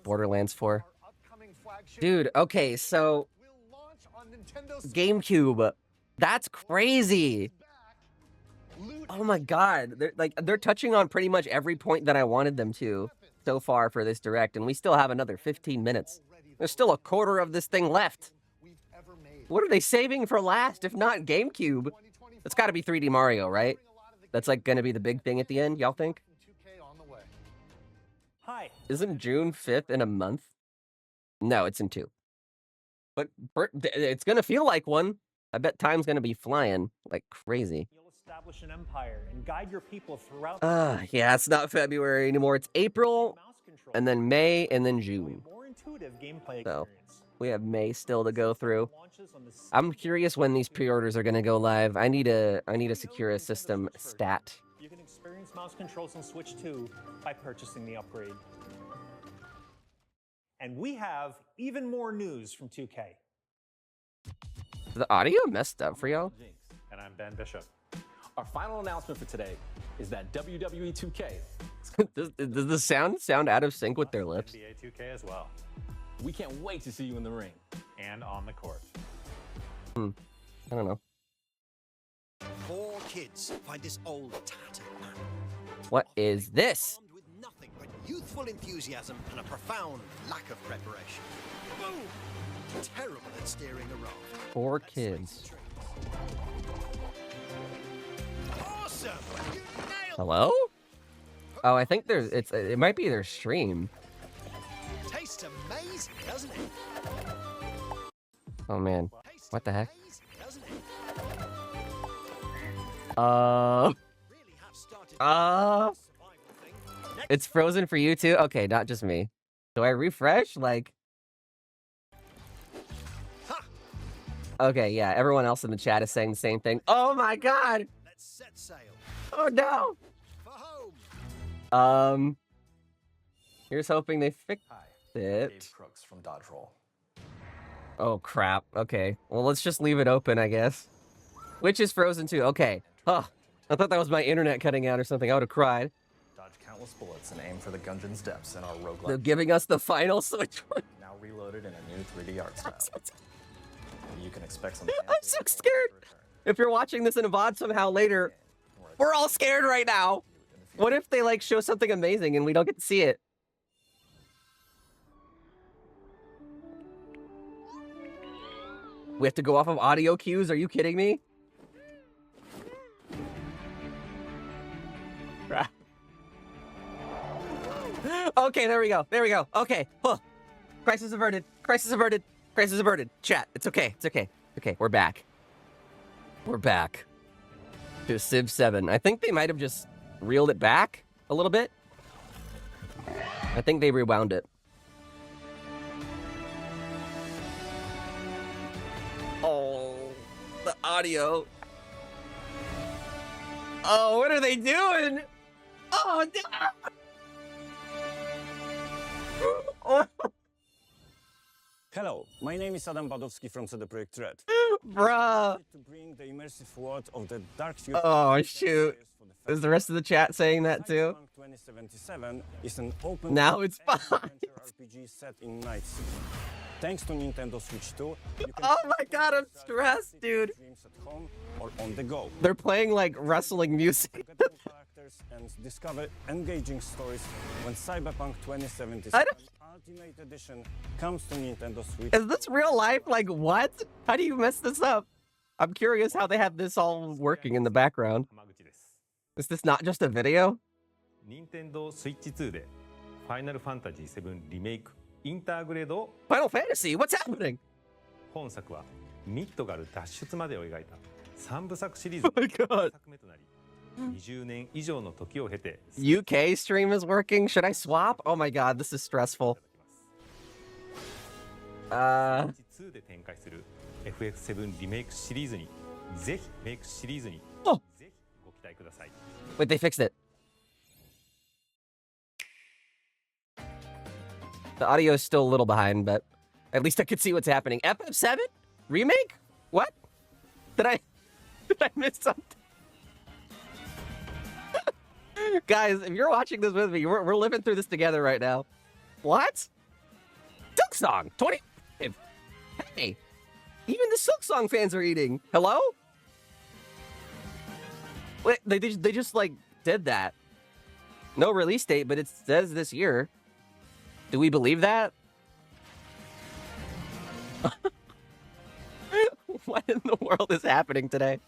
Speaker 1: Borderlands 4. Dude, okay, so GameCube. That's crazy. Oh my god. They're touching on pretty much every point that I wanted them to so far for this direct, and we still have another 15 minutes. There's still a quarter of this thing left. What are they saving for last, if not GameCube? It's got to be 3D Mario, right? That's like going to be the big thing at the end, y'all think?
Speaker 6: Hi.
Speaker 1: Isn't June 5th in a month? No, it's in 2. But it's going to feel like one. I bet time's going to be flying like crazy.
Speaker 6: You'll establish an empire and guide your people throughout.
Speaker 1: Yeah, it's not February anymore. It's April, and then May, and then June.
Speaker 6: More intuitive gameplay
Speaker 1: So
Speaker 6: experience.
Speaker 1: we have May still to go through. I'm curious when these pre-orders are going to go live. I need to secure a system stat.
Speaker 6: You can experience mouse controls on Switch 2 by purchasing the upgrade. And we have even more news from 2K.
Speaker 1: The audio messed up for y'all.
Speaker 14: And I'm Ben Bishop. Our final announcement for today is that WWE 2K.
Speaker 1: Does the sound out of sync with their lips?
Speaker 14: NBA 2K as well. We can't wait to see you in the ring and on the court.
Speaker 1: I don't know.
Speaker 22: 4 kids find this old tattered man.
Speaker 1: What is this?
Speaker 22: Armed with nothing but youthful enthusiasm and a profound lack of preparation. Boom! Terrible at steering a raft.
Speaker 1: 4 kids.
Speaker 22: Awesome! You nailed
Speaker 1: Hello? Oh, I think it might be their stream.
Speaker 22: it. Tastes amazing, doesn't it?
Speaker 1: Oh man. What the heck?
Speaker 22: Amazing, doesn't it? Really have started
Speaker 1: It's frozen for you too? Okay, not just me. Do I refresh? Like, Okay, yeah, everyone else in the chat is saying the same thing. Oh my god!
Speaker 22: Let's set sail.
Speaker 1: Oh no!
Speaker 22: For home.
Speaker 1: Here's hoping they fix it.
Speaker 16: Dave Crooks from Dodge Roll.
Speaker 1: Oh crap. Okay. Well, let's just leave it open, I guess. Which is frozen too. Okay. Huh. I thought that was my internet cutting out or something. I would have cried.
Speaker 16: Dodge countless bullets and aim for the Gungeon's depths in our roguelike.
Speaker 1: They're giving us the final Switch one.
Speaker 16: Now reloaded in a new 3D art style. You can expect some.
Speaker 1: I'm so scared. If you're watching this in a VOD somehow later, we're all scared right now. What if they like show something amazing and we don't get to see it? We have to go off of audio cues? Are you kidding me? Okay, there we go. There we go. Okay. Huh. Crisis averted. Crisis averted. Crisis averted. Chat. It's okay. It's okay. Okay, we're back. We're back to Civ 7. I think they might have just reeled it back a little bit. I think they rewound it. Oh, the audio. Oh, what are they doing? Oh, no.
Speaker 3: Hello, my name is Adam Badowski from CD Projekt Red.
Speaker 1: Bruh.
Speaker 3: To bring the immersive world of the dark future.
Speaker 1: Oh, shoot. Is the rest of the chat saying that too?
Speaker 3: 2077 is an open
Speaker 1: now it's fine.
Speaker 3: RPG set in Night City. Thanks to Nintendo Switch 2, you can
Speaker 1: oh my god, I'm stressed, dude.
Speaker 3: Dreams at home or on the go.
Speaker 1: They're playing like wrestling music.
Speaker 3: Characters and discover engaging stories when Cyberpunk 2077 Ultimate Edition comes to Nintendo Switch.
Speaker 1: Is this real life? Like what? How do you mess this up? I'm curious how they have this all working in the background. Is this not just a video?
Speaker 5: Nintendo Switch 2で Final Fantasy 7 リメイクインターグレードを
Speaker 1: Final Fantasy? What's happening?
Speaker 5: 本作はミッドガル脱出までを描いた3部作シリーズ
Speaker 1: Oh my god.
Speaker 5: 作目となり20年以上の時を経て
Speaker 1: UK stream is working? Should I swap? Oh my god, this is stressful.
Speaker 5: 2で展開する FF7 リメイクシリーズにぜひメイクシリーズにぜひご期待ください。
Speaker 1: Wait, they fixed it. The audio is still a little behind, but at least I could see what's happening. FF7? Remake? What? Did I miss something? Guys, if you're watching this with me, we're living through this together right now. What? SILKSONG 20. Hey, even the SILKSONG fans are eating. Hello? Wait, they just like did that. No release date, but it says this year. Do we believe that? What in the world is happening today?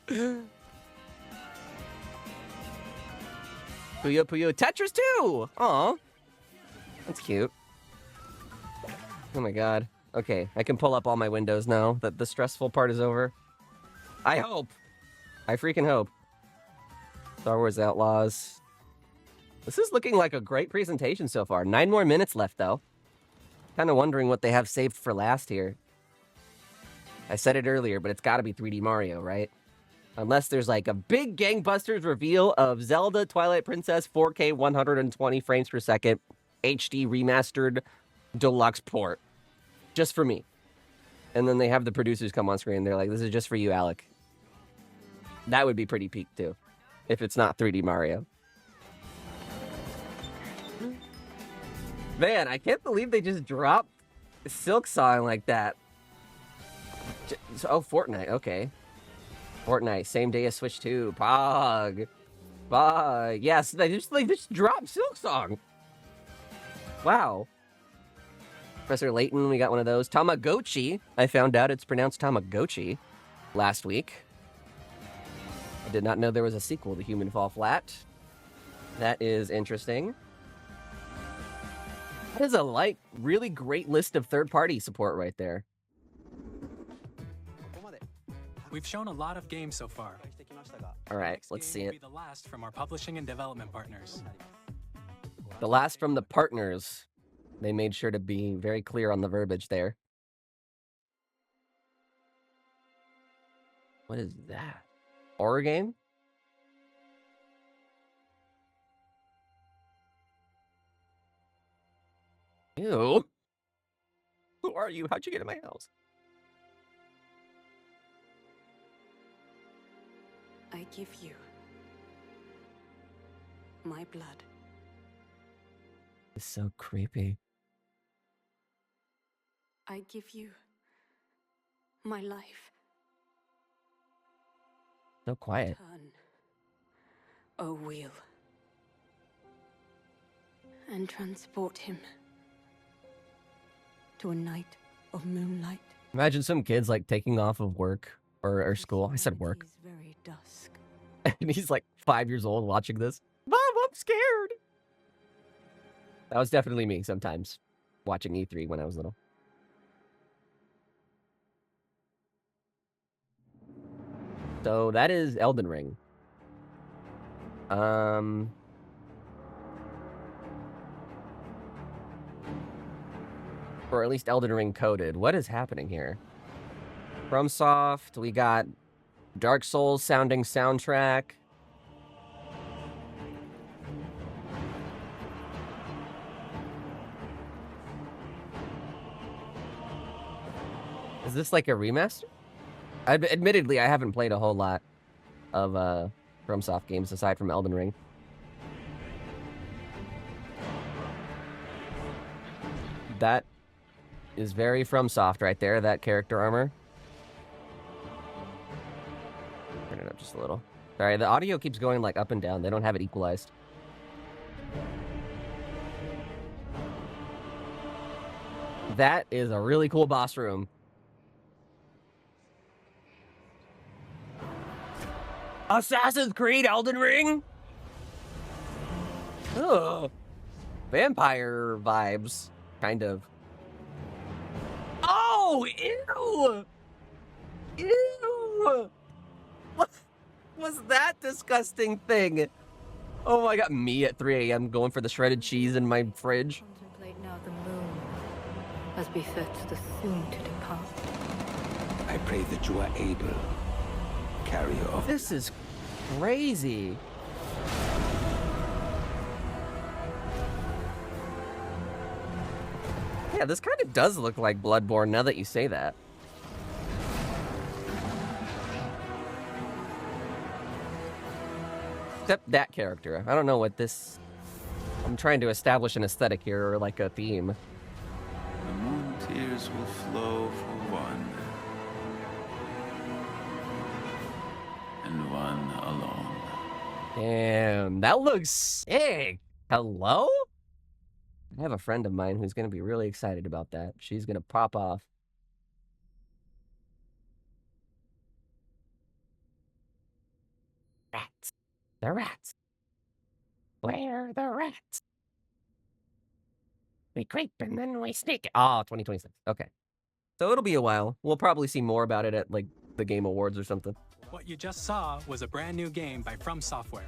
Speaker 1: Puyo Puyo Tetris 2! Aw. That's cute. Oh my god. Okay, I can pull up all my windows now that the stressful part is over. I hope. I freaking hope. Star Wars Outlaws. This is looking like a great presentation so far. 9 more minutes left, though. Kind of wondering what they have saved for last here. I said it earlier, but it's got to be 3D Mario, right? Unless there's like a big gangbusters reveal of Zelda Twilight Princess 4K 120 frames per second HD remastered deluxe port. Just for me. And then they have the producers come on screen. They're like, this is just for you, Alec. That would be pretty peak, too. If it's not 3D Mario. Man, I can't believe they just dropped SILKSONG like that. Oh, Fortnite. Okay. Fortnite. Same day as Switch 2. Pog. Pog. Yes, they just dropped SILKSONG. Wow. Professor Layton, we got one of those. Tamagotchi. I found out it's pronounced Tamagotchi last week. I did not know there was a sequel to Human Fall Flat. That is interesting. That is a really great list of third-party support right there.
Speaker 7: We've shown a lot of games so far.
Speaker 1: All right, let's see it.
Speaker 7: Will be the last from our publishing and development partners.
Speaker 1: The last from the partners. They made sure to be very clear on the verbiage there. What is that? Horror game? Ew. Who are you? How'd you get in my house?
Speaker 20: I give you my blood.
Speaker 1: It's so creepy.
Speaker 20: I give you my life.
Speaker 1: So quiet.
Speaker 20: Turn a wheel and transport him to a night of moonlight.
Speaker 1: Imagine some kids like taking off of work or school. I said work.
Speaker 20: Very dusk.
Speaker 1: And he's like 5 years old watching this. Mom, I'm scared. That was definitely me sometimes watching E3 when I was little. So that is Elden Ring. Or at least Elden Ring coded. What is happening here? FromSoft, we got Dark Souls sounding soundtrack. Is this like a remaster? Admittedly, I haven't played a whole lot of FromSoft games aside from Elden Ring. That is very FromSoft right there, that character armor. Turn it up just a little. Sorry, the audio keeps going like up and down. They don't have it equalized. That is a really cool boss room. Assassin's Creed Elden Ring? Ugh. Vampire vibes, kind of. Oh, ew! Ew! What was that disgusting thing? Oh my god, me at 3 a.m. going for the shredded cheese in my fridge.
Speaker 20: Contemplate now the moon, as befits the soon to depart.
Speaker 4: I pray that you are able. Carry off.
Speaker 1: This is crazy. Yeah, this kind of does look like Bloodborne now that you say that. Except that character. I don't know what this... I'm trying to establish an aesthetic here, or like a theme.
Speaker 4: The moon tears will flow for one. And one alone.
Speaker 1: Damn, that looks sick. Hello? I have a friend of mine who's going to be really excited about that. She's going to pop off. Rats. The rats. Where are the rats? We creep and then we sneak. Oh, 2026. Okay. So it'll be a while. We'll probably see more about it at, like, the Game Awards or something.
Speaker 7: What you just saw was a brand new game by From Software.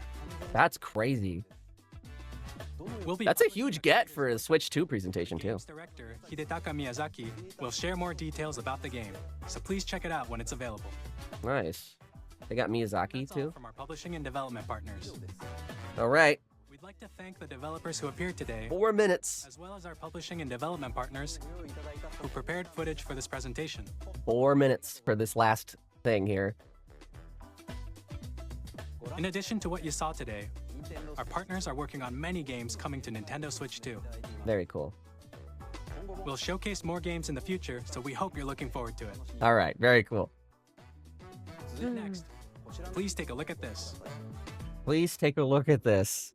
Speaker 1: That's crazy. That's a huge get for a Switch 2 presentation, too.
Speaker 7: Director Hidetaka Miyazaki will share more details about the game, so please check it out when it's available.
Speaker 1: Nice. They got Miyazaki, too?
Speaker 7: From our publishing and development partners.
Speaker 1: All right.
Speaker 7: We'd like to thank the developers who appeared today.
Speaker 1: 4 minutes.
Speaker 7: As well as our publishing and development partners who prepared footage for this presentation.
Speaker 1: 4 minutes for this last thing here.
Speaker 7: In addition to what you saw today, our partners are working on many games coming to Nintendo Switch 2.
Speaker 1: Very cool.
Speaker 7: We'll showcase more games in the future, so we hope you're looking forward to it.
Speaker 1: All right, very cool.
Speaker 7: Next, please take a look at this.
Speaker 1: Please take a look at this.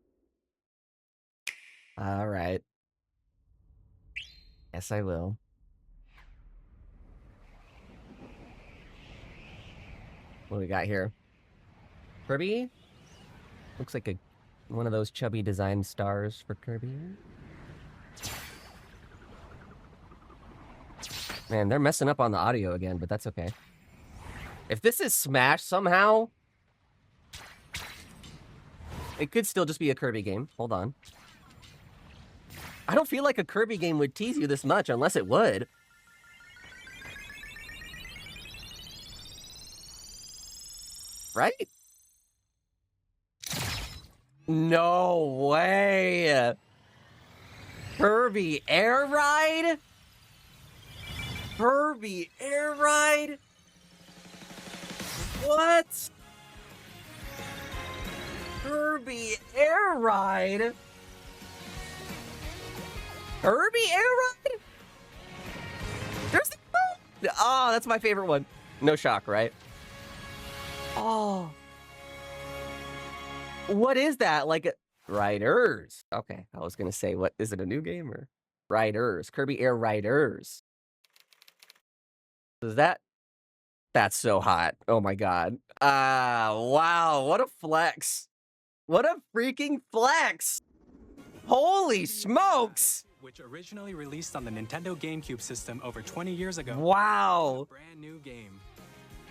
Speaker 1: All right. Yes, I will. What do we got here? Kirby? Looks like one of those chubby design stars for Kirby. Man, they're messing up on the audio again, but that's okay. If this is Smash somehow, it could still just be a Kirby game. Hold on. I don't feel like a Kirby game would tease you this much unless it would. right? No way. Kirby Air Ride? Kirby Air Ride? What? Kirby Air Ride? Kirby Air Ride? There's the... Oh, that's my favorite one. No shock, right? Oh. What is that? Like Riders. Okay, I was gonna say, what is it, a new game or Riders? Kirby Air Riders. Is that? That's so hot. Oh my god. Wow, what a flex. What a freaking flex. Holy smokes.
Speaker 7: Which originally released on the Nintendo GameCube system over 20 years ago.
Speaker 1: Wow.
Speaker 7: Brand new game.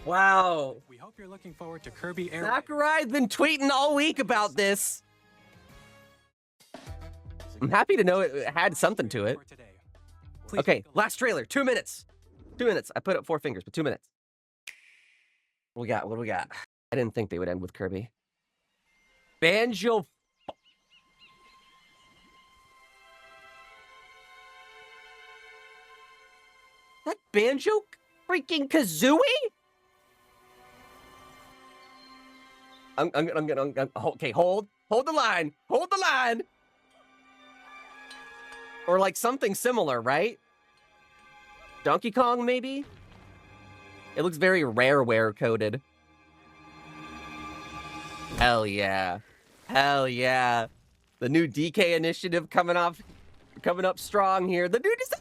Speaker 1: Wow.
Speaker 7: We hope you're looking forward to Kirby Air.
Speaker 1: Sakurai's been tweeting all week about this. I'm happy to know it had something to it. Okay, last trailer. 2 minutes. 2 minutes. I put up 4 fingers, but 2 minutes. What we got? What do we got? I didn't think they would end with Kirby. Banjo. That Banjo freaking Kazooie? Okay, hold the line. Hold the line. Or like something similar, right? Donkey Kong, maybe? It looks very Rareware coded. Hell yeah. Hell yeah. The new DK initiative coming up strong here. The new design.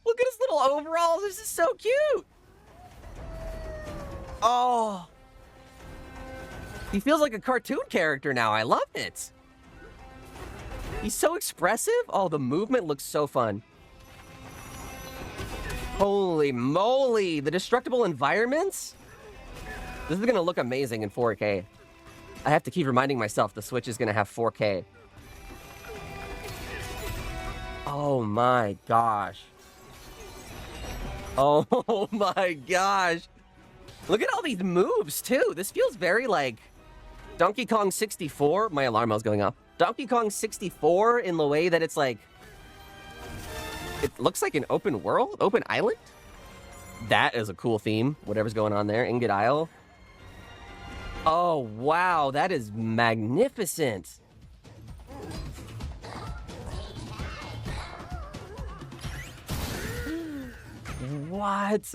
Speaker 1: Look at his little overalls. This is so cute. Oh. He feels like a cartoon character now. I love it. He's so expressive. Oh, the movement looks so fun. Holy moly. The destructible environments? This is going to look amazing in 4K. I have to keep reminding myself the Switch is going to have 4K. Oh my gosh. Oh my gosh. Look at all these moves too. This feels very like Donkey Kong 64. My alarm bell's going off. Donkey Kong 64 in the way that it's like, it looks like an open world, open island. That is a cool theme. Whatever's going on there. Ingot Isle. Oh, wow. That is magnificent. What?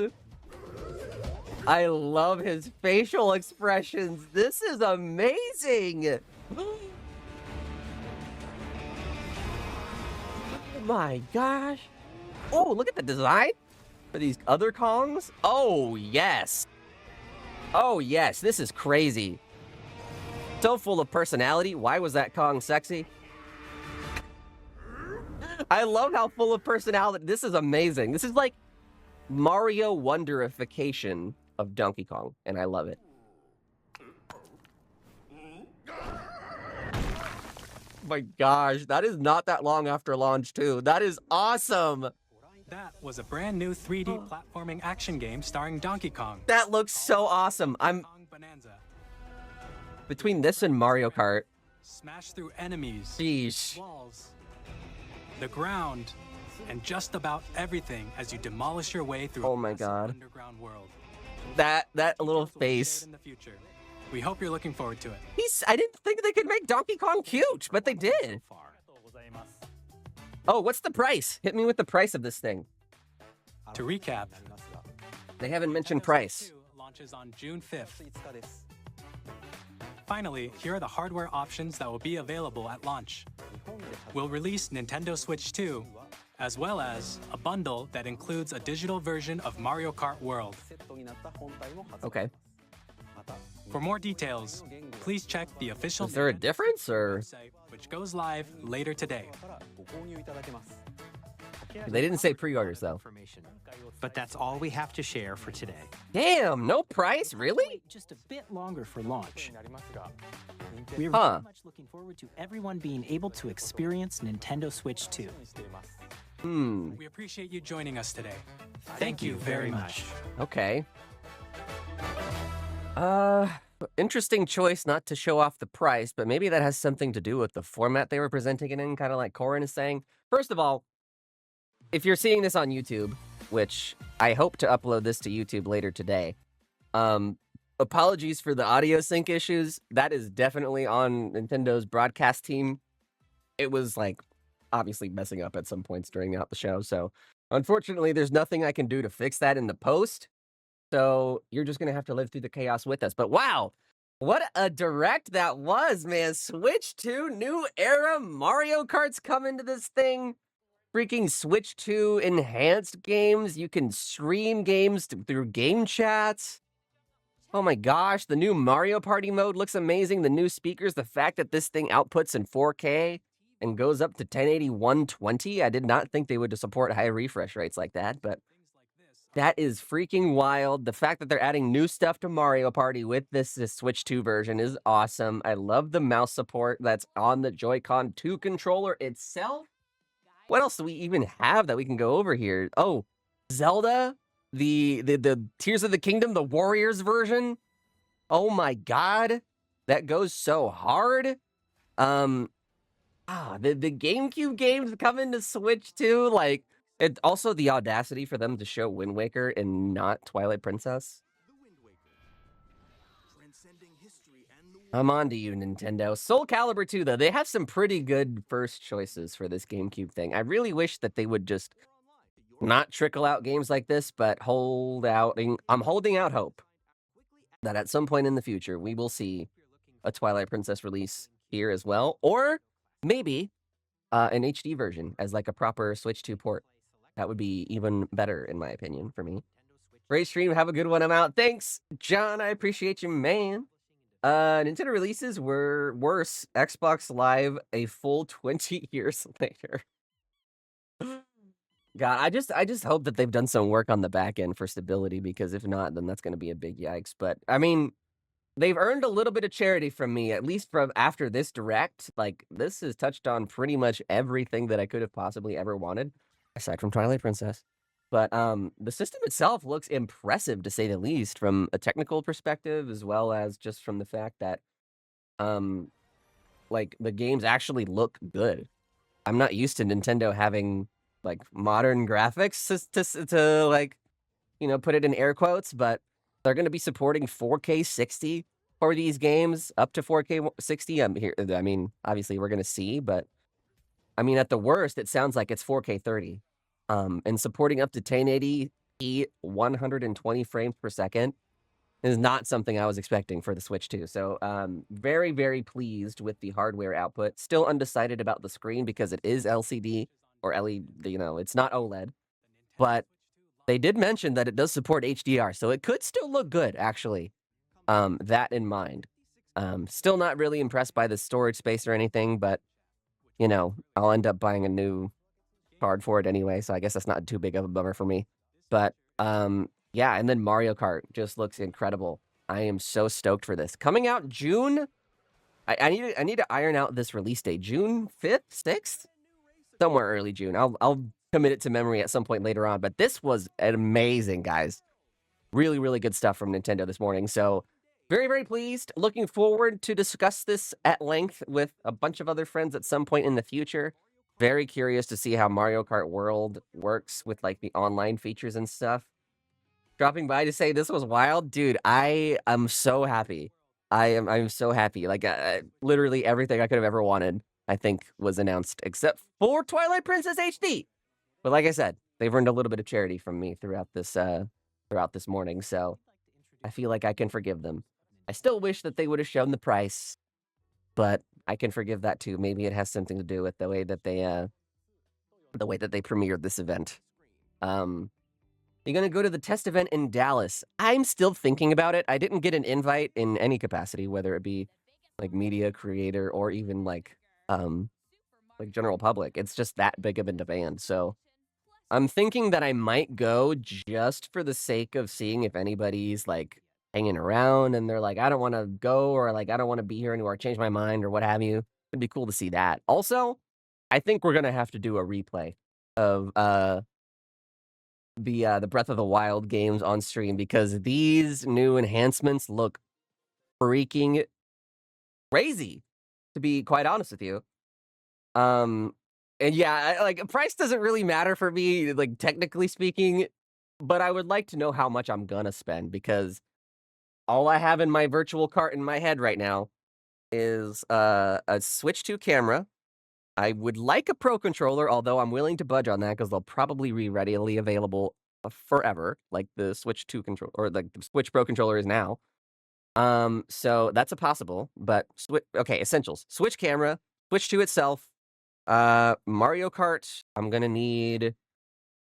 Speaker 1: I love his facial expressions. This is amazing. Oh my gosh. Oh, look at the design for these other Kongs. Oh, yes. Oh, yes. This is crazy. So full of personality. Why was that Kong sexy? I love how full of personality. This is amazing. This is like Mario Wonderification of Donkey Kong, and I love it. My gosh, that is not that long after launch, too. That is awesome.
Speaker 7: That was a brand new 3D platforming action game starring Donkey Kong.
Speaker 1: That looks so awesome. I'm
Speaker 7: Bonanza.
Speaker 1: Between this and Mario Kart.
Speaker 7: Smash through enemies,
Speaker 1: Sheesh.
Speaker 7: walls, the ground, and just about everything as you demolish your way through
Speaker 1: Oh my god.
Speaker 7: underground world.
Speaker 1: That little face.
Speaker 7: In the future. We hope you're looking forward to it.
Speaker 1: I didn't think they could make Donkey Kong cute, but they did. Oh, what's the price? Hit me with the price of this thing.
Speaker 7: To recap,
Speaker 1: They haven't mentioned price.
Speaker 7: launches on June 5th. Finally, here are the hardware options that will be available at launch. We'll release Nintendo Switch 2, as well as a bundle that includes a digital version of Mario Kart World.
Speaker 1: Okay.
Speaker 7: For more details, please check the official
Speaker 1: Is there a difference, or?
Speaker 7: website, which goes live later today.
Speaker 1: They didn't say pre-orders, though.
Speaker 9: But that's all we have to share for today.
Speaker 1: Damn, no price? Really?
Speaker 8: Just a bit longer for launch. We're
Speaker 1: Huh.
Speaker 8: very much looking forward to everyone being able to experience Nintendo Switch 2.
Speaker 7: We appreciate you joining us today. Thank you very much.
Speaker 1: Okay. Interesting choice not to show off the price, but maybe that has something to do with the format they were presenting it in, kind of like Corin is saying. First of all, if you're seeing this on YouTube, which I hope to upload this to YouTube later today, apologies for the audio sync issues. That is definitely on Nintendo's broadcast team. It was like obviously messing up at some points during the show, so unfortunately there's nothing I can do to fix that in the post. So you're just going to have to live through the chaos with us. But wow, what a direct that was, man. Switch 2, new era Mario Kart's coming to this thing. Freaking Switch 2 enhanced games. You can stream games through game chats. Oh my gosh, the new Mario Party mode looks amazing. The new speakers, the fact that this thing outputs in 4K and goes up to 1080 120. I did not think they would support high refresh rates like that, but that is freaking wild. The fact that they're adding new stuff to Mario Party with this Switch 2 version is awesome. I love the mouse support that's on the Joy-Con 2 controller itself. What else do we even have that we can go over here? Oh, Zelda, the Tears of the Kingdom, the Warriors version. Oh my god, that goes so hard. The GameCube games coming to Switch 2, like. It also the audacity for them to show Wind Waker and not Twilight Princess. I'm on to you, Nintendo. Soul Calibur 2, though, they have some pretty good first choices for this GameCube thing. I really wish that they would just not trickle out games like this, but hold out. I'm holding out hope that at some point in the future, we will see a Twilight Princess release here as well. Or maybe an HD version as like a proper Switch 2 port. That would be even better, in my opinion, for me. Great stream. Have a good one. I'm out. Thanks, John. I appreciate you, man. Nintendo releases were worse. Xbox Live a full 20 years later. God, I just hope that they've done some work on the back end for stability, because if not, then that's going to be a big yikes. But, I mean, they've earned a little bit of charity from me, at least from after this direct. Like, this has touched on pretty much everything that I could have possibly ever wanted. Aside from Twilight Princess. But the system itself looks impressive, to say the least, from a technical perspective, as well as just from the fact that like the games actually look good. I'm not used to Nintendo having like modern graphics to like, you know, put it in air quotes, but they're going to be supporting 4K 60 for these games, up to 4K 60. I mean, obviously we're going to see, but I mean, at the worst, it sounds like it's 4K 30. And supporting up to 1080p 120 frames per second is not something I was expecting for the Switch 2. So very, very pleased with the hardware output. Still undecided about the screen because it is LCD or LED, you know, it's not OLED. But they did mention that it does support HDR, so it could still look good, actually. That in mind. Still not really impressed by the storage space or anything, but you know, I'll end up buying a new card for it anyway, so I guess that's not too big of a bummer for me. But, yeah, and then Mario Kart just looks incredible. I am so stoked for this. Coming out June? I need to iron out this release date. June 5th? 6th? Somewhere early June. I'll commit it to memory at some point later on, but this was amazing, guys. Really, really good stuff from Nintendo this morning, so very, very pleased. Looking forward to discuss this at length with a bunch of other friends at some point in the future. Very curious to see how Mario Kart World works with like the online features and stuff. Dropping by to say this was wild, dude. I am so happy. I'm so happy. Like literally everything I could have ever wanted, I think, was announced except for Twilight Princess HD. But like I said, they've earned a little bit of charity from me throughout this morning, so I feel like I can forgive them. I still wish that they would have shown the price, but I can forgive that too. Maybe it has something to do with the way that they premiered this event. You're gonna go to the test event in Dallas. I'm still thinking about it. I didn't get an invite in any capacity, whether it be like media creator or even like general public. It's just that big of a demand. So I'm thinking that I might go just for the sake of seeing if anybody's like hanging around and they're like, I don't want to go, or like, I don't want to be here anymore, change my mind or what have you. It'd be cool to see that. Also, I think we're going to have to do a replay of the Breath of the Wild games on stream because these new enhancements look freaking crazy, to be quite honest with you. And yeah, like price doesn't really matter for me, like technically speaking, but I would like to know how much I'm gonna spend because all I have in my virtual cart in my head right now is a Switch 2 camera. I would like a Pro controller, although I'm willing to budge on that because they'll probably be readily available forever, like the Switch 2 control or like the Switch Pro controller is now. So that's a possible, but okay, essentials. Switch camera, Switch 2 itself, Mario Kart, I'm gonna need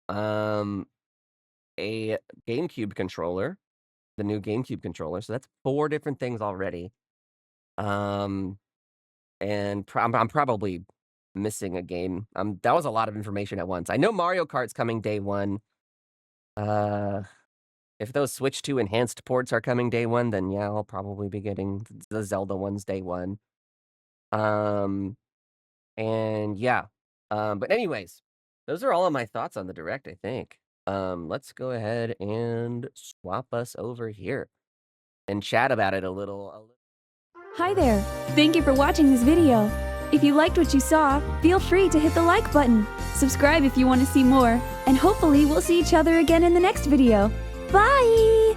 Speaker 1: a GameCube controller, the new GameCube controller. So that's 4 different things already. And I'm probably missing a game. That was a lot of information at once. I know Mario Kart's coming day 1. If those Switch 2 enhanced ports are coming day 1, then yeah, I'll probably be getting the Zelda ones day 1. And yeah. But anyways, those are all of my thoughts on the Direct, I think. Let's go ahead and swap us over here and chat about it a little.
Speaker 11: Hi there! Thank you for watching this video. If you liked what you saw, feel free to hit the like button. Subscribe if you want to see more, and hopefully we'll see each other again in the next video. Bye!